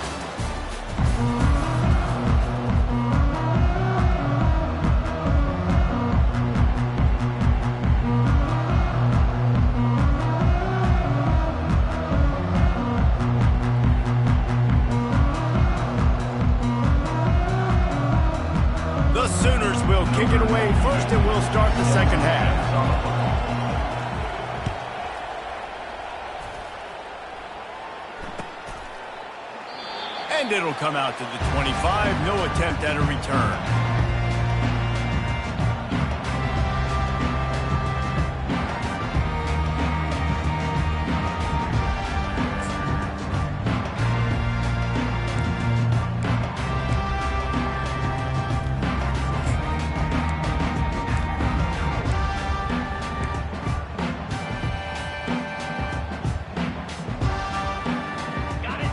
The Sooners will kick it away first, and we'll start the second half. And it'll come out to the 25. No attempt at a return.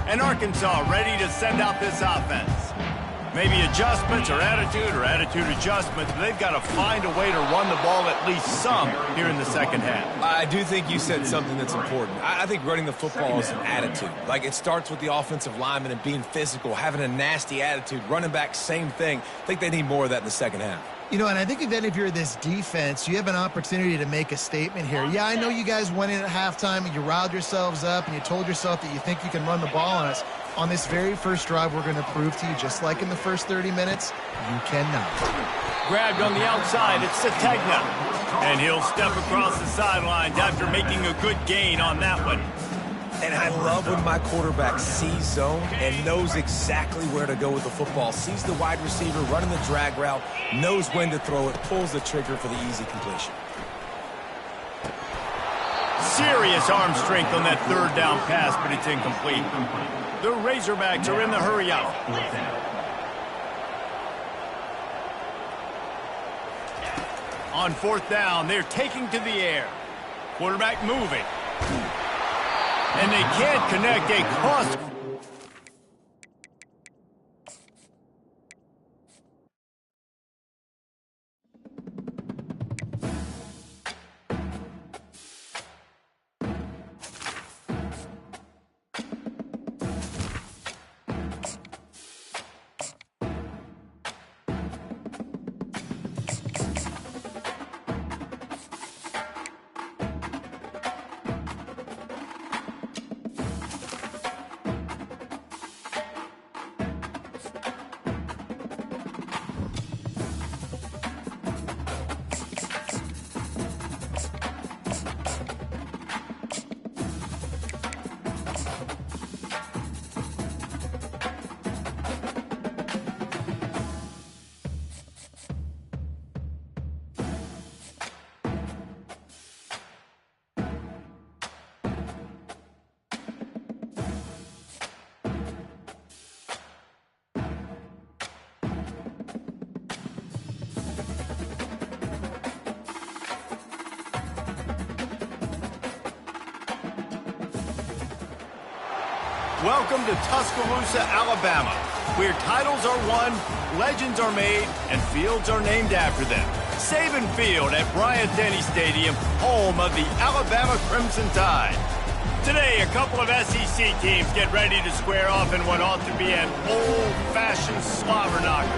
And Arkansas ready to send out this offense. Maybe adjustments or attitude adjustments, but they've got to find a way to run the ball at least some here in the second half. I do think you said something that's important. I think running the football is an attitude. Like, it starts with the offensive lineman and being physical, having a nasty attitude. Running back, same thing. I think they need more of that in the second half. You know, and I think then if you're this defense, you have an opportunity to make a statement here. Yeah, I know you guys went in at halftime and you riled yourselves up and you told yourself that you think you can run the ball on us. On this very first drive, we're going to prove to you, just like in the first 30 minutes, you cannot. Grabbed on the outside, it's Sategna. And he'll step across the sidelines after making a good gain on that one. And I love when my quarterback sees zone and knows exactly where to go with the football. Sees the wide receiver running the drag route, knows when to throw it, pulls the trigger for the easy completion. Serious arm strength on that third down pass, but it's incomplete. The Razorbacks are in the hurry out. On fourth down, they're taking to the air. Quarterback moving. And they can't connect a cross. Welcome to Tuscaloosa, Alabama, where titles are won, legends are made, and fields are named after them. Saban Field at Bryant-Denny Stadium, home of the Alabama Crimson Tide. Today, a couple of SEC teams get ready to square off in what ought to be an old-fashioned slobber knocker.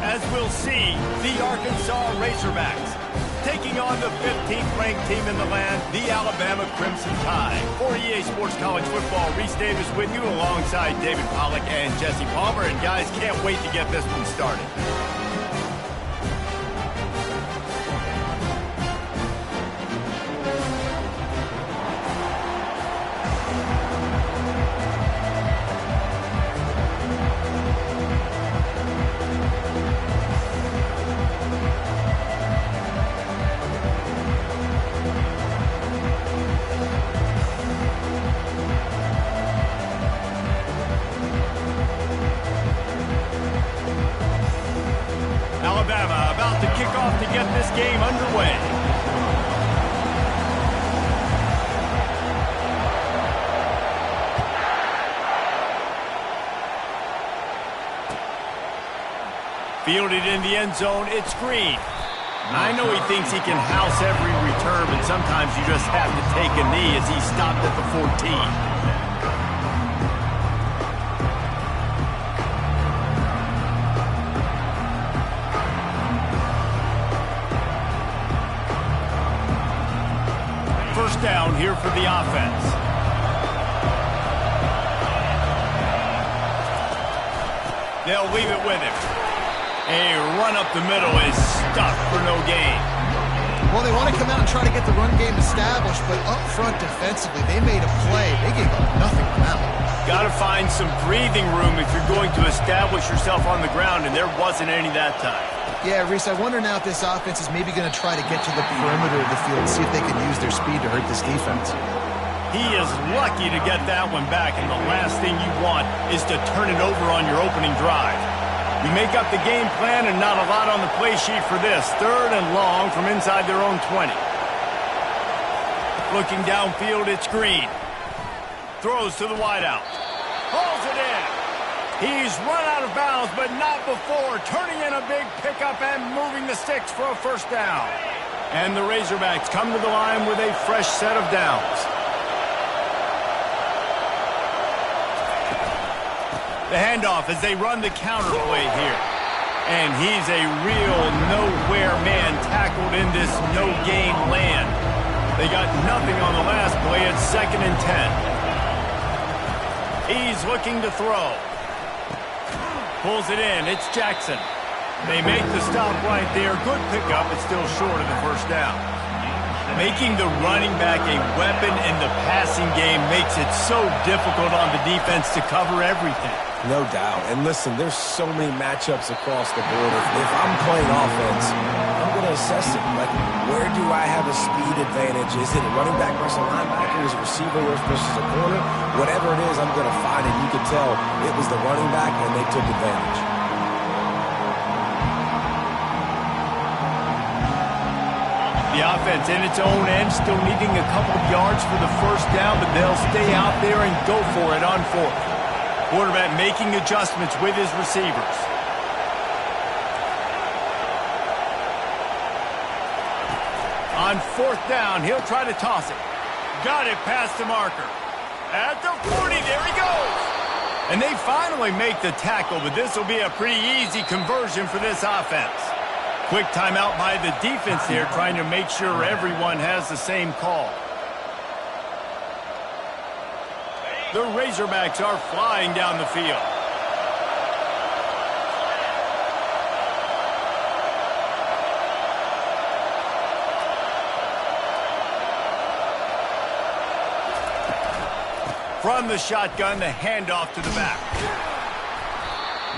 As we'll see, the Arkansas Razorbacks taking on the 15th ranked team in the land, the Alabama Crimson Tide. For EA Sports College Football, Reese Davis with you alongside David Pollack and Jesse Palmer. And guys, can't wait to get this one started. Alabama about to kick off to get this game underway. Fielded in the end zone, it's Green. I know he thinks he can house every return, but sometimes you just have to take a knee as he stopped at the 14. First down here for the offense. They'll leave it with him. A run up the middle is stuffed for no gain. Well, they want to come out and try to get the run game established, but up front defensively, they made a play. They gave up nothing on that one. Got to find some breathing room if you're going to establish yourself on the ground, and there wasn't any that time. Yeah, Reese, I wonder now if this offense is maybe going to try to get to the perimeter of the field and see if they can use their speed to hurt this defense. He is lucky to get that one back, and the last thing you want is to turn it over on your opening drive. You make up the game plan and not a lot on the play sheet for this. Third and long from inside their own 20. Looking downfield, it's Green. Throws to the wideout. Hauls it in. He's run out of bounds, but not before turning in a big pickup and moving the sticks for a first down. And the Razorbacks come to the line with a fresh set of downs. The handoff as they run the counter play here. And he's a real nowhere man tackled in this no-gain land. They got nothing on the last play. It's 2nd and 10. He's looking to throw. Pulls it in. It's Jackson. They make the stop right there. Good pickup, but still short of the first down. Making the running back a weapon in the passing game makes it so difficult on the defense to cover everything. No doubt. And listen, there's so many matchups across the board. If I'm playing offense, I'm going to assess it. Like, where do I have a speed advantage? Is it a running back versus a linebacker? Is it receiver versus a corner? Whatever it is, I'm going to find it. You can tell it was the running back, and they took advantage. The offense in its own end, still needing a couple of yards for the first down, but they'll stay out there and go for it on 4th. Quarterback making adjustments with his receivers. On 4th down, he'll try to toss it. Got it past the marker. At the 40, there he goes. And they finally make the tackle, but this will be a pretty easy conversion for this offense. Quick timeout by the defense here, trying to make sure everyone has the same call. The Razorbacks are flying down the field. From the shotgun, the handoff to the back.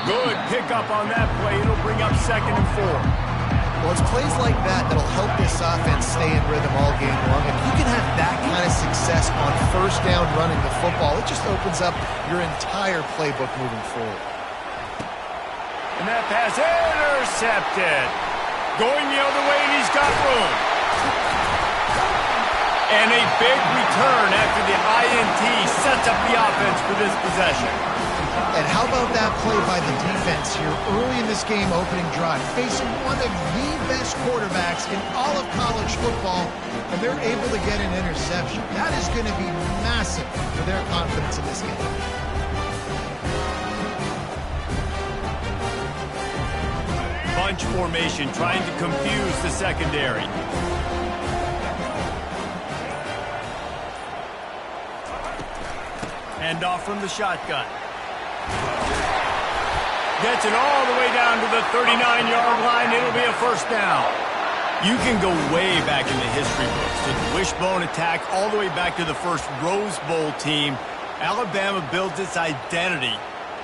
Good pickup on that play. It'll bring up 2nd and 4. Well, it's plays like that that'll help this offense stay in rhythm all game long. If you can have that kind of success on first down running the football, it just opens up your entire playbook moving forward. And that pass intercepted. Going the other way, and he's got room. And a big return after the INT sets up the offense for this possession. And how about that play by the defense here early in this game opening drive, facing one of the best quarterbacks in all of college football, and they're able to get an interception. That is going to be massive for their confidence in this game. Bunch formation trying to confuse the secondary. Hand off from the shotgun. Gets it all the way down to the 39-yard line. It'll be a first down. You can go way back in the history books to the wishbone attack all the way back to the first Rose Bowl team. Alabama builds its identity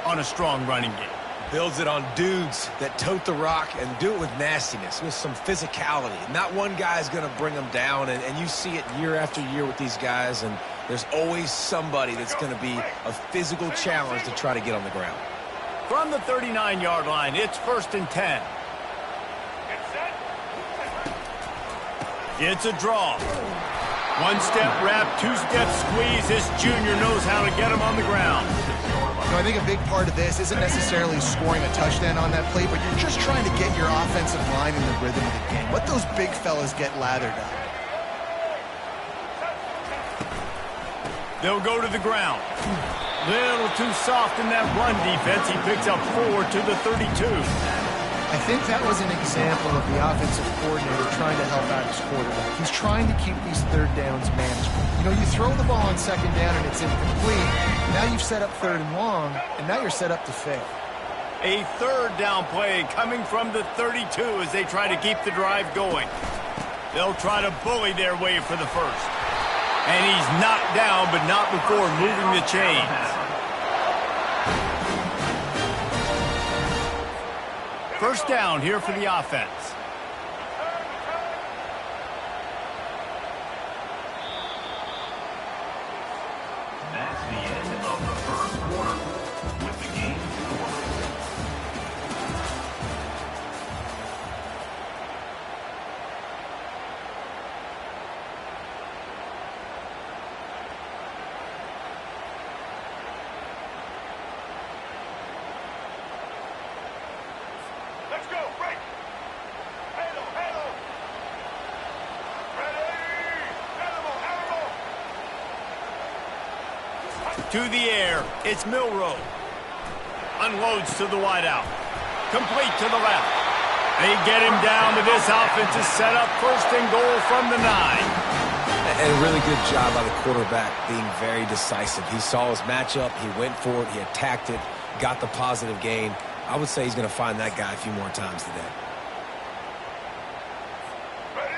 on a strong running game. Builds it on dudes that tote the rock and do it with nastiness, with some physicality. Not one guy is going to bring them down, and you see it year after year with these guys, and there's always somebody that's going to be a physical challenge to try to get on the ground. From the 39-yard line, it's 1st and 10. It's a draw. One-step wrap, two-step squeeze. This junior knows how to get him on the ground. I think a big part of this isn't necessarily scoring a touchdown on that play, but you're just trying to get your offensive line in the rhythm of the game. Let those big fellas get lathered up. They'll go to the ground. Little too soft in that run defense. He picks up 4 to the 32. I think that was an example of the offensive coordinator trying to help out his quarterback. He's trying to keep these third downs manageable. You know, you throw the ball on 2nd down and it's incomplete. Now you've set up 3rd and long, and now you're set up to fail. A 3rd down play coming from the 32 as they try to keep the drive going. They'll try to bully their way for the first. And he's knocked down, but not before moving the chains. First down here for the offense. That's the end of the first quarter with the game scored. To the air, it's Milrow. Unloads to the wideout. Complete to the left. They get him down, but this offense is set up first and goal from the 9. And a really good job by the quarterback being very decisive. He saw his matchup, he went for it, he attacked it, got the positive gain. I would say he's going to find that guy a few more times today.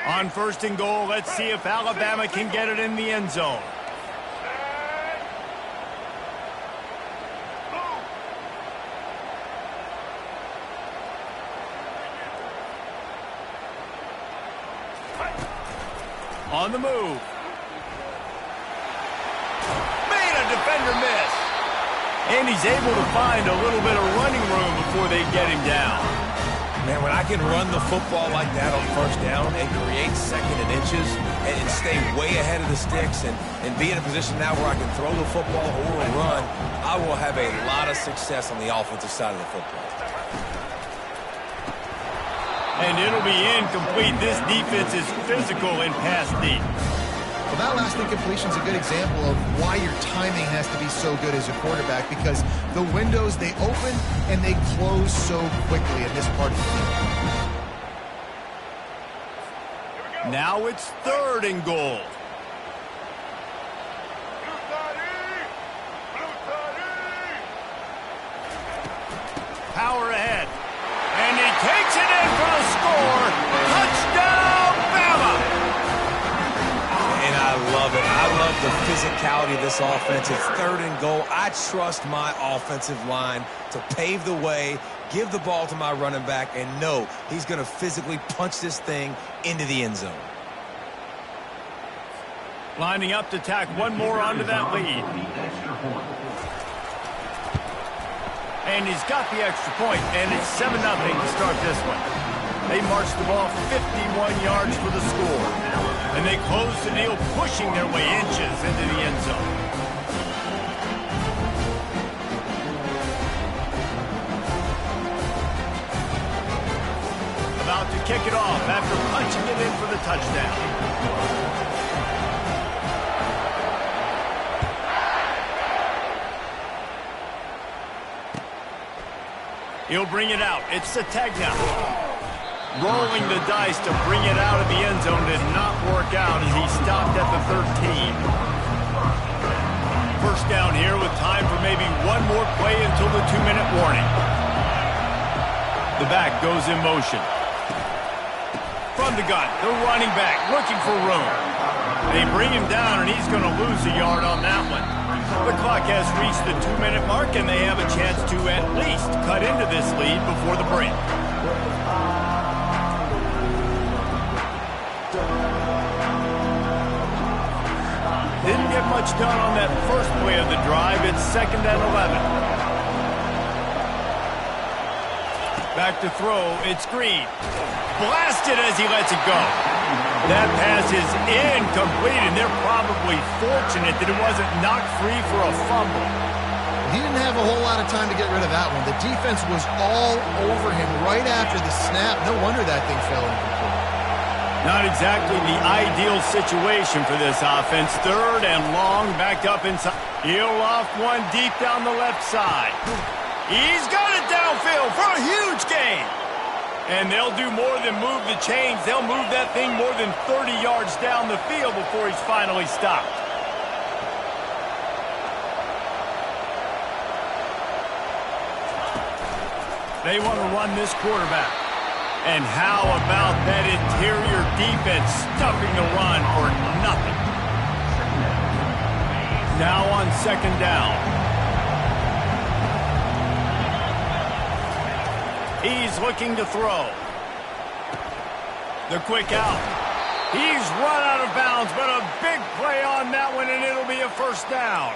On first and goal, let's see if Alabama can get it in the end zone. On the move. Made a defender miss. And he's able to find a little bit of running room before they get him down. Man, when I can run the football like that on first down and create second and inches and stay way ahead of the sticks and be in a position now where I can throw the football or run, I will have a lot of success on the offensive side of the football. And it'll be incomplete. This defense is physical in pass deep. Well, that last incompletion is a good example of why your timing has to be so good as a quarterback, because the windows, they open and they close so quickly in this part of the game. Now it's third and goal. Power ahead. And he takes it in for the score. Touchdown, Bama! And I love it. I love the physicality of this offense. It's third and goal. I trust my offensive line to pave the way, give the ball to my running back, and know he's going to physically punch this thing into the end zone. Lining up to tack one more onto that lead. And he's got the extra point, and it's 7-0 to start this one. They march the ball 51 yards for the score. And they close the deal, pushing their way inches into the end zone. About to kick it off after punching it in for the touchdown. He'll bring it out. It's Sategna. Rolling the dice to bring it out of the end zone did not work out as he stopped at the 13. First down here with time for maybe one more play until the 2-minute warning. The back goes in motion. From the gun, the running back looking for room. They bring him down, and he's going to lose a yard on that one. The clock has reached the 2-minute mark, and they have a chance to at least cut into this lead before the break. Didn't get much done on that first play of the drive. It's 2nd and 11. Back to throw. It's Green. Blasted as he lets it go. That pass is incomplete, and they're probably fortunate that it wasn't knocked free for a fumble. He didn't have a whole lot of time to get rid of that one. The defense was all over him right after the snap. No wonder that thing fell incomplete. Not exactly the ideal situation for this offense. Third and long, backed up inside. He'll loft one deep down the left side. He's got it downfield for a huge gain. And they'll do more than move the chains. They'll move that thing more than 30 yards down the field before he's finally stopped. They want to run this quarterback. And how about that interior defense stuffing the run for nothing? Now on 2nd down. He's looking to throw. The quick out. He's run out of bounds, but a big play on that one, and it'll be a first down.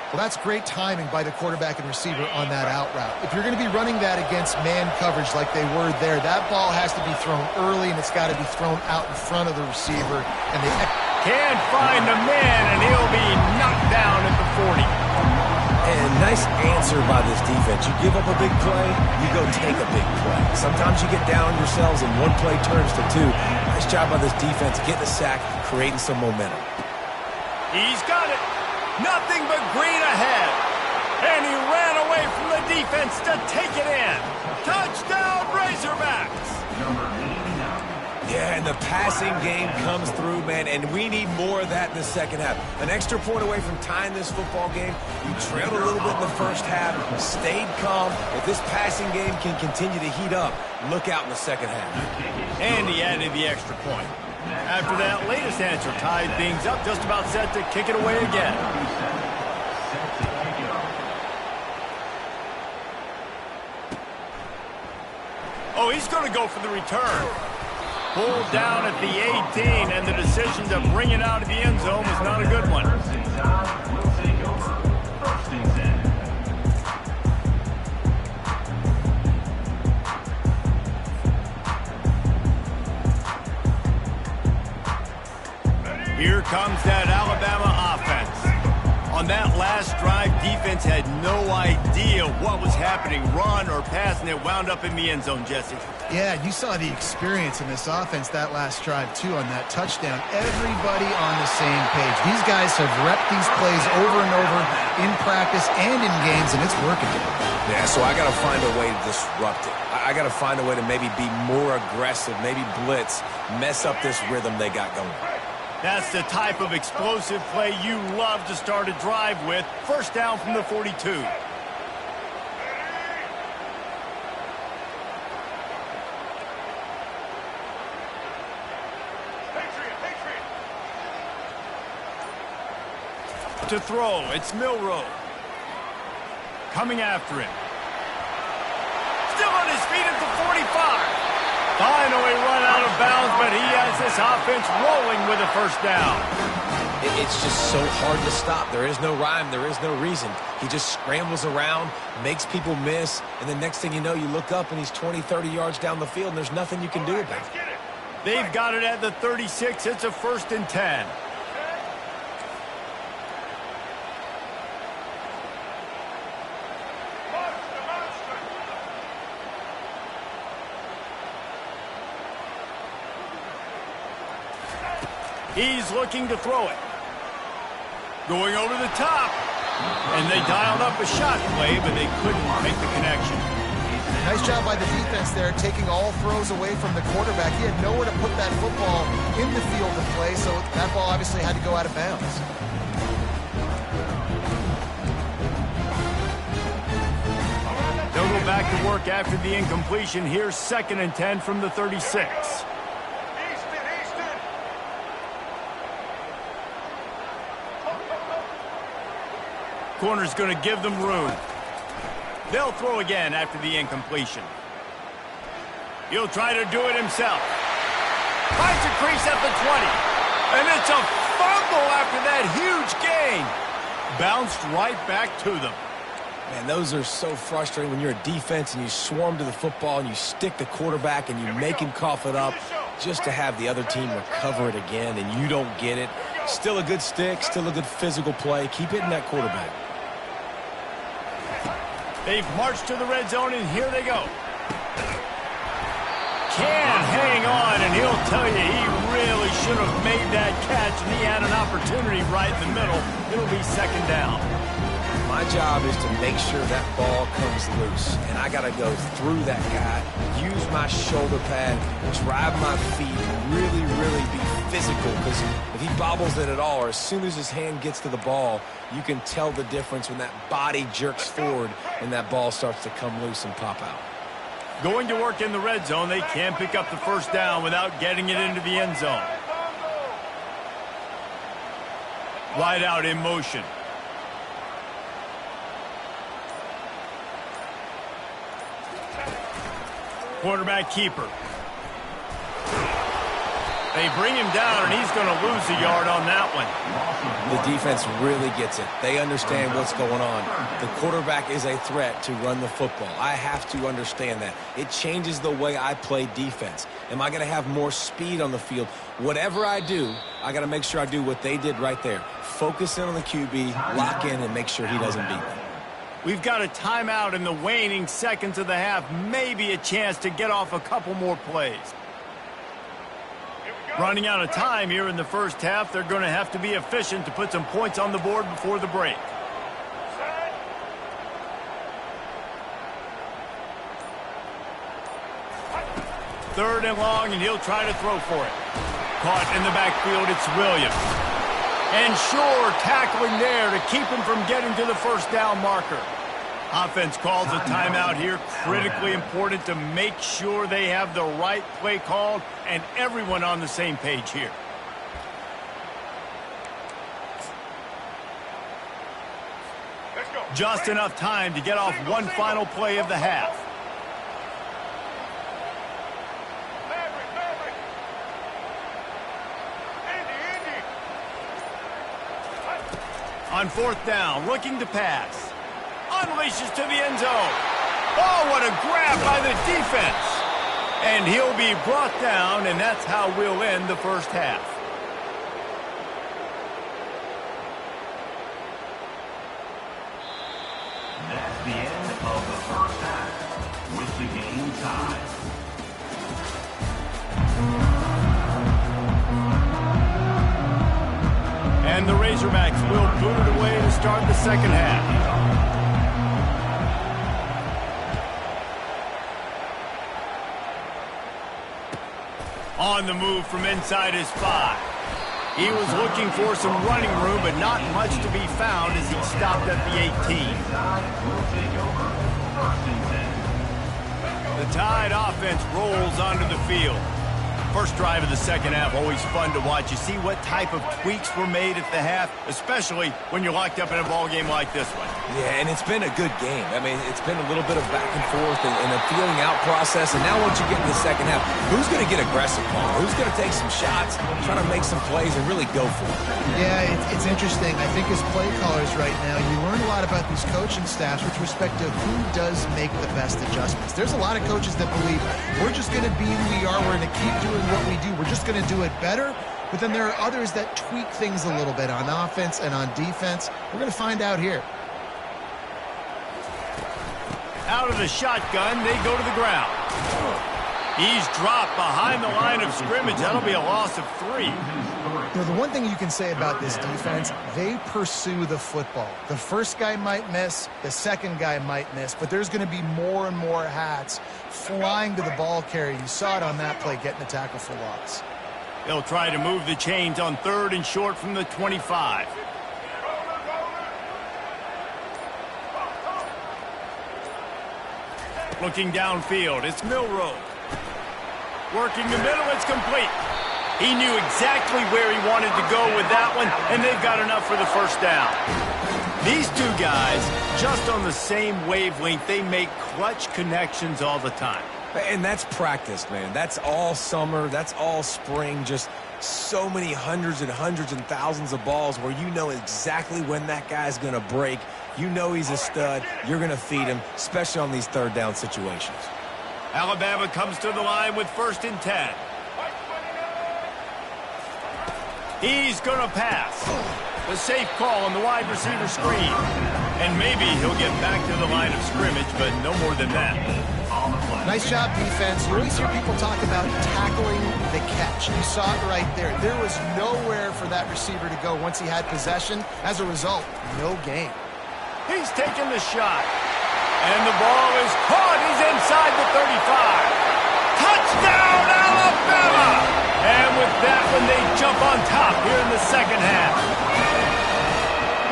Well, that's great timing by the quarterback and receiver on that out route. If you're going to be running that against man coverage like they were there, that ball has to be thrown early, and it's got to be thrown out in front of the receiver. And they can't find the man, and he'll be knocked down at the 40. And Nice answer by this defense. You give up a big play, you go take a big play. Sometimes you get down on yourselves and one play turns to two. Nice job by this defense getting a sack, creating some momentum. He's got it. Nothing but green ahead. And he ran away from the defense to take it in. Touchdown, Razorbacks. Number 89. Yeah, and the passing game comes through, man, and we need more of that in the second half. An extra point away from tying this football game. You trailed a little bit in the first half, stayed calm. If this passing game can continue to heat up, look out in the second half. And he added the extra point. After that latest answer tied things up, just about set to kick it away again. Oh, he's going to go for the return. Pulled down at the 18, and the decision to bring it out of the end zone was not a good one. First and 10 will take over. First and 10. Here comes that Alabama offense. On that last drive, defense had no idea what was happening, run or pass, and it wound up in the end zone, Jesse. Yeah, you saw the experience in this offense that last drive, too, on that touchdown. Everybody on the same page. These guys have repped these plays over and over in practice and in games, and it's working. Yeah, so I got to find a way to disrupt it. I got to find a way to maybe be more aggressive, maybe blitz, mess up this rhythm they got going. That's the type of explosive play you love to start a drive with. First down from the 42. To throw, it's Milroe. Coming after him. Still on his feet at the 45. Finally run out of bounds, but he has this offense rolling with a first down. It's just so hard to stop. There is no rhyme. There is no reason. He just scrambles around, makes people miss, and the next thing you know, you look up and he's 20, 30 yards down the field, and there's nothing you can do about it. They've got it at the 36. It's a first and 10. He's looking to throw it. Going over the top. And they dialed up a shot play, but they couldn't make the connection. Nice job by the defense there, taking all throws away from the quarterback. He had nowhere to put that football in the field to play, so that ball obviously had to go out of bounds. They'll go back to work after the incompletion. Here's second and 10 from the 36. Corner's going to give them room. They'll throw again after the incompletion. He'll try to do it himself. Finds a crease at the 20. And it's a fumble after that huge gain. Bounced right back to them. Man, those are so frustrating when you're a defense and you swarm to the football and you stick the quarterback and you make him cough it up just to have the other team recover it again and you don't get it. Still a good stick, still a good physical play. Keep hitting that quarterback. They've marched to the red zone, and here they go. Can hang on, and he'll tell you he really should have made that catch, and he had an opportunity right in the middle. It'll be second down. My job is to make sure that ball comes loose, and I got to go through that guy, use my shoulder pad, drive my feet, really, really be physical, because if he bobbles it at all, or as soon as his hand gets to the ball, you can tell the difference when that body jerks forward and that ball starts to come loose and pop out. Going to work in the red zone, they can't pick up the first down without getting it into the end zone. Wide out in motion. Quarterback keeper. They bring him down, and he's going to lose a yard on that one. The defense really gets it. They understand what's going on. The quarterback is a threat to run the football. I have to understand that. It changes the way I play defense. Am I going to have more speed on the field? Whatever I do, I got to make sure I do what they did right there. Focus in on the QB, lock in, and make sure he doesn't beat me. We've got a timeout in the waning seconds of the half. Maybe a chance to get off a couple more plays. Running out of time here in the first half. They're going to have to be efficient to put some points on the board before the break. Third and long, and he'll try to throw for it. Caught in the backfield, it's Williams. And sure, tackling there to keep him from getting to the first down marker. Offense calls a timeout here. Critically important to make sure they have the right play called and everyone on the same page here. Just enough time to get off one final play of the half. On fourth down, looking to pass. Unleashes to the end zone. Oh, what a grab by the defense. And he'll be brought down, and that's how we'll end the first half. That's the end of the first half, with the game tied. And the Razorbacks will put it away to start the second half. On the move from inside his 5. He was looking for some running room, but not much to be found as he stopped at the 18. The Tide offense rolls onto the field. First drive of the second half, always fun to watch. You see what type of tweaks were made at the half, especially when you're locked up in a ball game like this one. Yeah, and it's been a good game. I mean, it's been a little bit of back and forth and a feeling out process. And now once you get in the second half, who's going to get aggressive, Paul? Who's going to take some shots, try to make some plays, and really go for it? Yeah, it's interesting. I think as play callers right now, you learn a lot about these coaching staffs with respect to who does make the best adjustments. There's a lot of coaches that believe we're just going to be who we are. We're going to keep doing what we do. We're just going to do it better. But then there are others that tweak things a little bit on offense and on defense. We're going to find out here. Out of the shotgun, they go to the ground. He's dropped behind the line of scrimmage. That'll be a loss of 3. You know, the one thing you can say about this defense, they pursue the football. The first guy might miss, the second guy might miss, but there's going to be more and more hats flying to the ball carrier. You saw it on that play, getting the tackle for loss. They'll try to move the chains on third and short from the 25. Looking downfield, it's Milroe. Working the middle, it's complete. He knew exactly where he wanted to go with that one, and they've got enough for the first down. These two guys, just on the same wavelength, they make clutch connections all the time. And that's practice, man. That's all summer. That's all spring. Just so many hundreds and thousands of balls where you know exactly when that guy's going to break. You know he's a stud. You're going to feed him, especially on these third down situations. Alabama comes to the line with 1st and 10. He's going to pass. The safe call on the wide receiver screen. And maybe he'll get back to the line of scrimmage, but no more than that. Nice job, defense. You always hear people talk about tackling the catch. You saw it right there. There was nowhere for that receiver to go once he had possession. As a result, no gain. He's taking the shot. And the ball is caught. He's inside the 35. Touchdown, Alabama! And with that one, they jump on top here in the second half.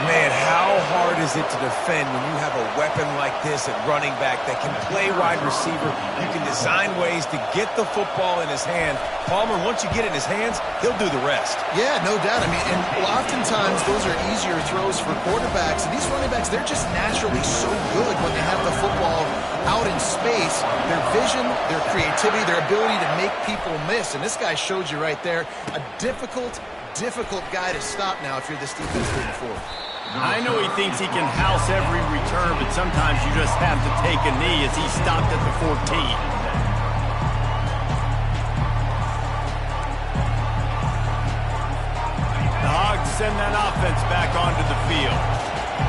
Man, how hard is it to defend when you have a weapon like this at running back that can play wide receiver? You can design ways to get the football in his hand. Palmer, once you get it in his hands, he'll do the rest. Yeah, no doubt. I mean, and oftentimes those are easier throws for quarterbacks. And these running backs, they're just naturally so good when they have the football out in space. Their vision, their creativity, their ability to make people miss. And this guy showed you right there, a difficult guy to stop now if you're this defense moving forward. I know he thinks he can house every return, but sometimes you just have to take a knee as he stopped at the 14. The Hogs send that offense back onto the field.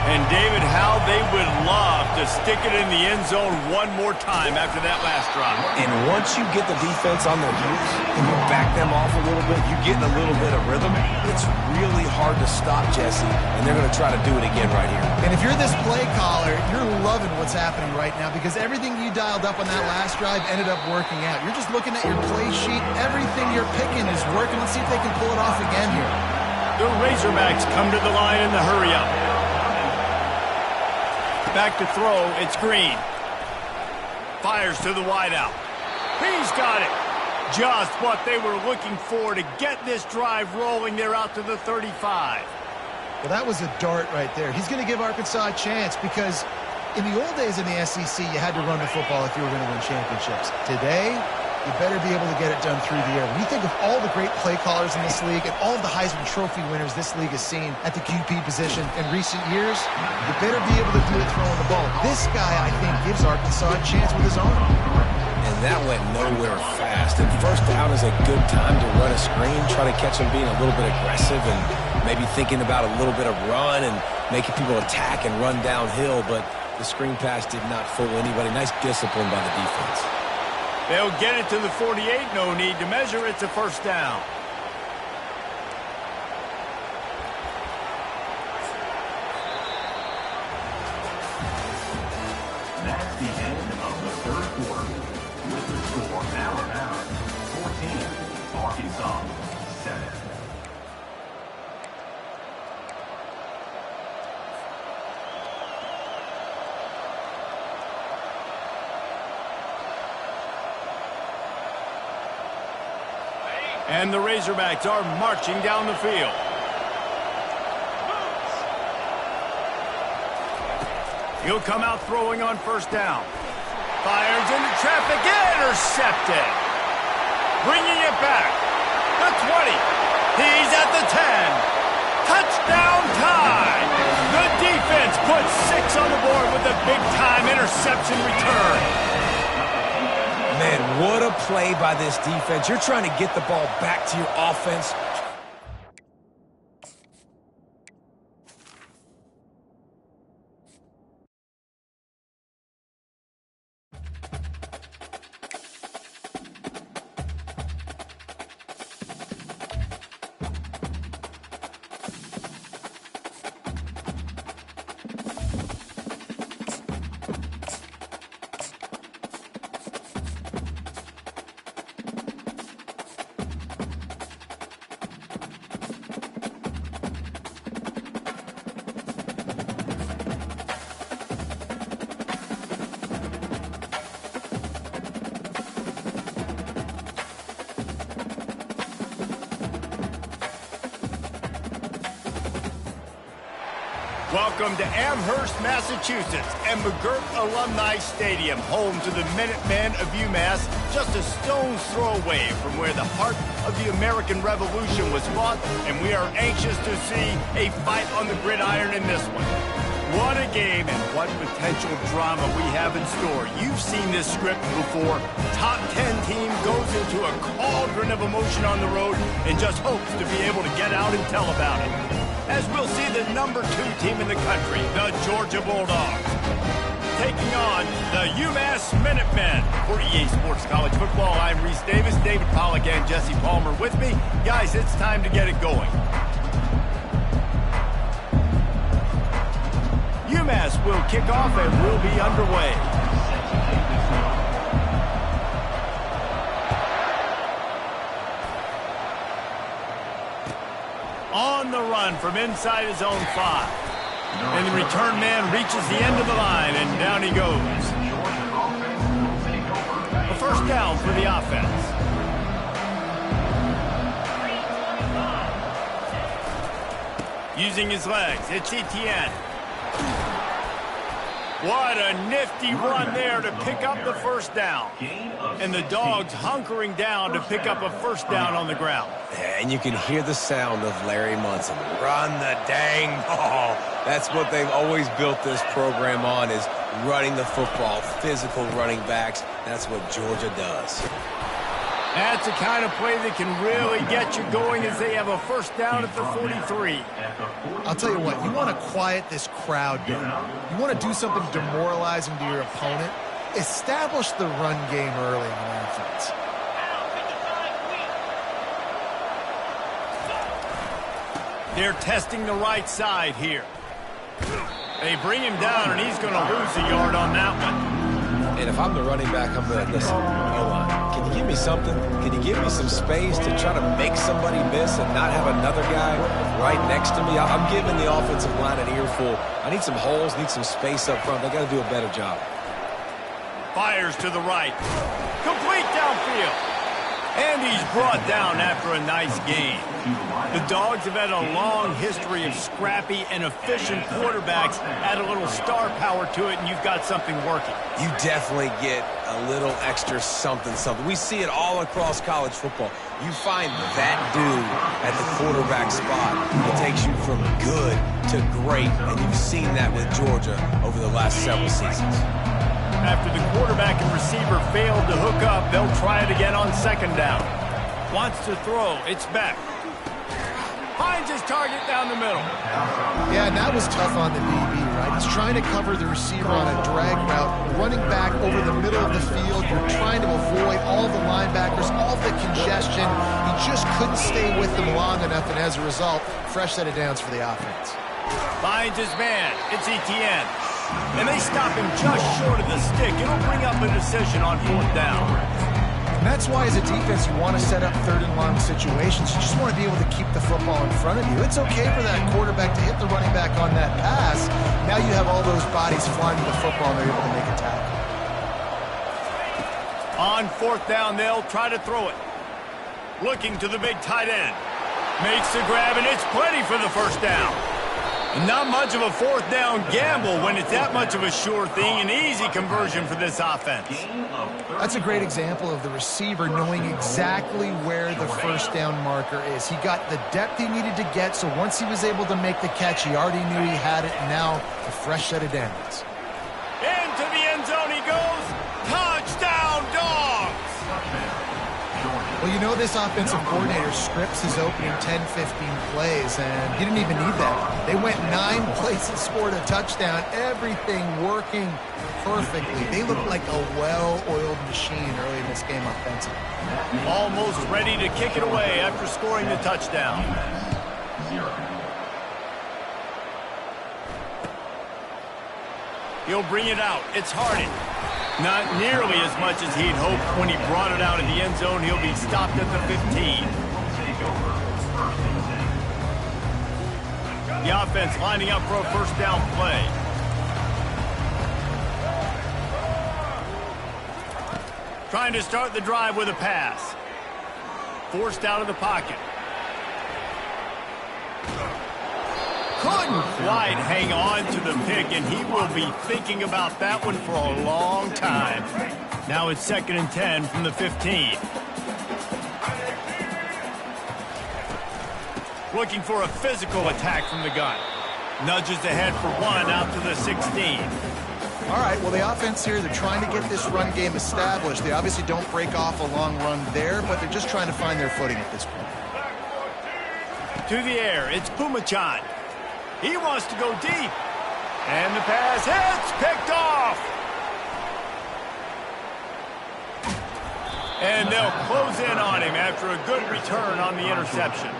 And, David, how they would love to stick it in the end zone one more time after that last drive. And once you get the defense on their heels and you back them off a little bit, you get in a little bit of rhythm, it's really hard to stop, Jesse, and they're going to try to do it again right here. And if you're this play caller, you're loving what's happening right now because everything you dialed up on that last drive ended up working out. You're just looking at your play sheet. Everything you're picking is working. Let's see if they can pull it off again here. The Razorbacks come to the line in the hurry-up. Back to throw, it's Green. Fires to the wideout. He's got it. Just what they were looking for to get this drive rolling. They're out to the 35. Well, that was a dart right there. He's going to give Arkansas a chance because in the old days in the SEC, you had to run the football if you were going to win championships. Today, you better be able to get it done through the air. When you think of all the great play callers in this league and all of the Heisman Trophy winners this league has seen at the QP position in recent years, you better be able to do it throwing the ball. This guy, I think, gives Arkansas a chance with his arm. And that went nowhere fast. And first down is a good time to run a screen, try to catch him being a little bit aggressive and maybe thinking about a little bit of run and making people attack and run downhill. But the screen pass did not fool anybody. Nice discipline by the defense. They'll get it to the 48. No need to measure. It's a first down. That's the end of the third quarter. With the score, Alabama 14, Arkansas 7. And the Razorbacks are marching down the field. He'll come out throwing on first down. Fires into traffic, intercepted. Bringing it back. The 20. He's at the 10. Touchdown time. The defense puts 6 on the board with a big-time interception return. Man, what a play by this defense. You're trying to get the ball back to your offense. Welcome to Amherst, Massachusetts, and McGirt Alumni Stadium, home to the Minutemen of UMass, just a stone's throw away from where the heart of the American Revolution was fought, and we are anxious to see a fight on the gridiron in this one. What a game and what potential drama we have in store. You've seen this script before. Top 10 team goes into a cauldron of emotion on the road and just hopes to be able to get out and tell about it. As we'll see the number 2 team in the country, the Georgia Bulldogs, taking on the UMass Minutemen. For EA Sports College Football, I'm Reese Davis, David Pollack, and Jesse Palmer with me. Guys, it's time to get it going. UMass will kick off and we'll be underway. On the run from inside his own 5. And the return man reaches the end of the line, and down he goes. A first down for the offense. Using his legs, it's Etienne. What a nifty run there to pick up the first down. And the Dogs hunkering down to pick up a first down on the ground. And you can hear the sound of Larry Munson. Run the dang ball. That's what they've always built this program on, is running the football, physical running backs. That's what Georgia does. That's the kind of play that can really get you going as they have a first down at the 43. I'll tell you what, you want to quiet this crowd down. You want to do something demoralizing to your opponent. Establish the run game early in the offense. They're testing the right side here. They bring him down, and he's going to lose a yard on that one. And if I'm the running back, I'm going to listen, O-line, can you give me something? Can you give me some space to try to make somebody miss and not have another guy right next to me? I'm giving the offensive line an earful. I need some holes, need some space up front. They got to do a better job. Fires to the right. Complete downfield. And he's brought down after a nice game. The Dogs have had a long history of scrappy and efficient quarterbacks. Add a little star power to it, and you've got something working. You definitely get a little extra something. We see it all across college football. You find that dude at the quarterback spot. It takes you from good to great, and you've seen that with Georgia over the last several seasons. After the quarterback and receiver failed to hook up, they'll try it again on second down. Wants to throw. It's back. Finds his target down the middle. Yeah, and that was tough on the DB, right? He's trying to cover the receiver on a drag route, running back over the middle of the field. You're trying to avoid all the linebackers, all the congestion. He just couldn't stay with them long enough, and as a result, fresh set of downs for the offense. Finds his man. It's Etienne. And they stop him just short of the stick. It'll bring up a decision on fourth down. And that's why, as a defense, you want to set up third and long situations. You just want to be able to keep the football in front of you. It's okay for that quarterback to hit the running back on that pass. Now you have all those bodies flying to the football, and they're able to make a tackle. On fourth down, they'll try to throw it. Looking to the big tight end. Makes the grab, and it's plenty for the first down. Not much of a fourth down gamble when it's that much of a sure thing. An easy conversion for this offense. That's a great example of the receiver knowing exactly where the first down marker is. He got the depth he needed to get, so once he was able to make the catch, he already knew he had it, and now a fresh set of downs. Into the end zone he goes. Touchdown, Dogs! Well, you know this offensive coordinator scripts his opening 10, 15 plays, and he didn't even need that. They went 9 plays and scored a touchdown, everything working perfectly. They looked like a well-oiled machine early in this game offensively. Almost ready to kick it away after scoring the touchdown. He'll bring it out. It's Harding. Not nearly as much as he'd hoped when he brought it out in the end zone. He'll be stopped at the 15. The offense lining up for a first down play. Trying to start the drive with a pass. Forced out of the pocket. Couldn't quite hang on to the pick, and he will be thinking about that one for a long time. Now it's 2nd and 10 from the 15. Looking for a physical attack from the gun. Nudges ahead for one out to the 16. All right, well, the offense here, they're trying to get this run game established. They obviously don't break off a long run there, but they're just trying to find their footing at this point. To the air, it's Pumachan. He wants to go deep. And the pass hits, picked off. And they'll close in on him after a good return on the interception.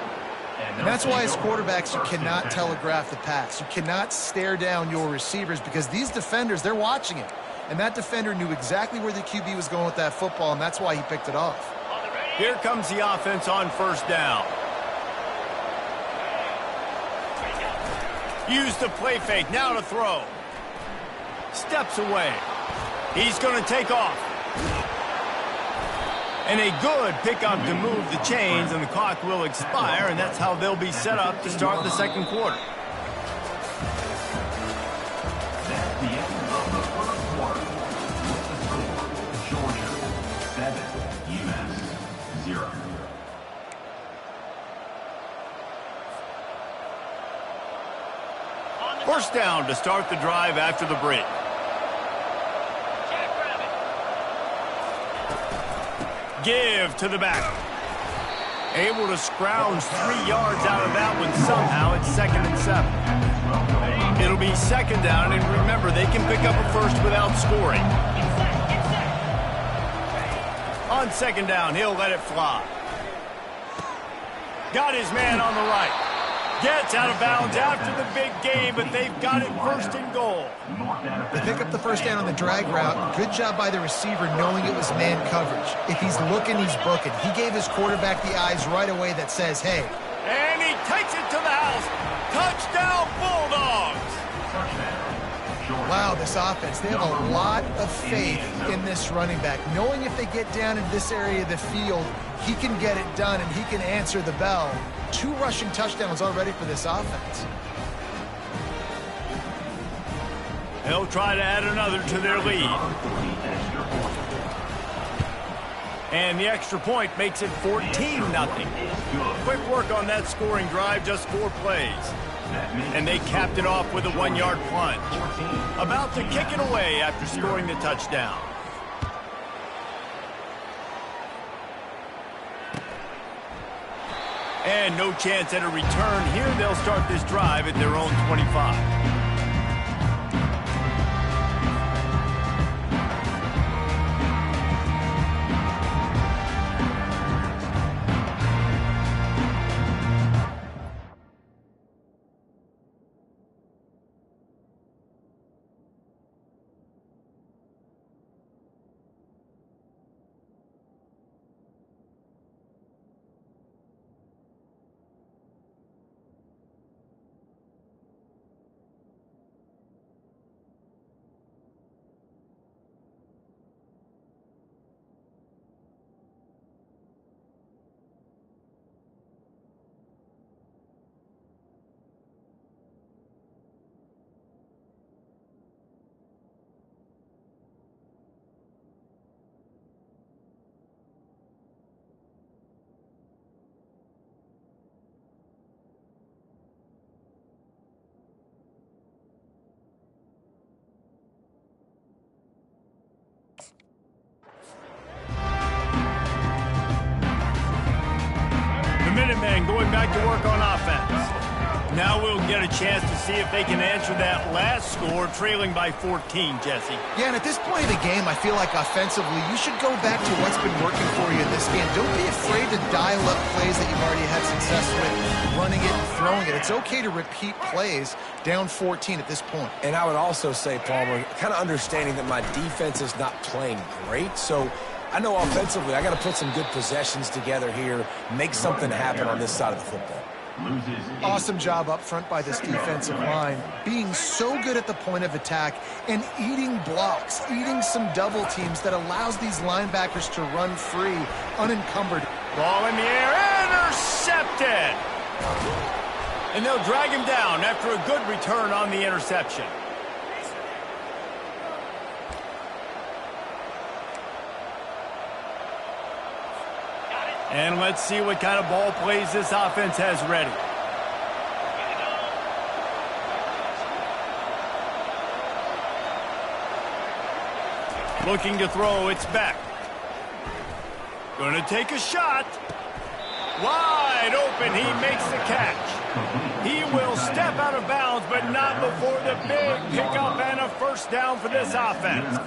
And that's why, as quarterbacks, you cannot telegraph the pass. You cannot stare down your receivers because these defenders, they're watching it. And that defender knew exactly where the QB was going with that football, and that's why he picked it off. Here comes the offense on first down. Use the play fake, now to throw. Steps away. He's going to take off. And a good pickup to move the chains, and the clock will expire, and that's how they'll be set up to start the second quarter. That's the end of the first quarter. Georgia 7, UMass 0. First down to start the drive after the break. Give to the back. Able to scrounge 3 yards out of that one somehow. It's 2nd and 7. It'll be 2nd down, and remember, they can pick up a first without scoring. On 2nd down, he'll let it fly. Got his man on the right. Gets out of bounds after the big game, but they've got it 1st and goal. They pick up the 1st down on the drag route. Good job by the receiver knowing it was man coverage. If he's looking, he's booking. He gave his quarterback the eyes right away that says, hey. And he takes it to the house. Touchdown, Bulldogs. Wow, this offense, they have a lot of faith in this running back. Knowing if they get down in this area of the field, he can get it done and he can answer the bell. 2 rushing touchdowns already for this offense. They'll try to add another to their lead. And the extra point makes it 14-0. Quick work on that scoring drive, just 4 plays. And they capped it off with a 1-yard plunge. About to kick it away after scoring the touchdown. And no chance at a return here. They'll start this drive at their own 25. Minutemen going back to work on offense. Now we'll get a chance to see if they can answer that last score, trailing by 14, Jesse. Yeah, and at this point of the game, I feel like offensively, you should go back to what's been working for you in this game. Don't be afraid to dial up plays that you've already had success with, running it and throwing it. It's okay to repeat plays down 14 at this point. And I would also say, Palmer, kind of understanding that my defense is not playing great, so I know offensively I got to put some good possessions together here, make something happen on this side of the football. Awesome job up front by this defensive line, being so good at the point of attack and eating blocks, eating some double teams that allows these linebackers to run free, unencumbered. Ball in the air, intercepted! And they'll drag him down after a good return on the interception. And let's see what kind of ball plays this offense has ready. Looking to throw, it's back. Gonna take a shot. Wide open, he makes the catch. He will step out of bounds, but not before the big pickup and a 1st down for this offense.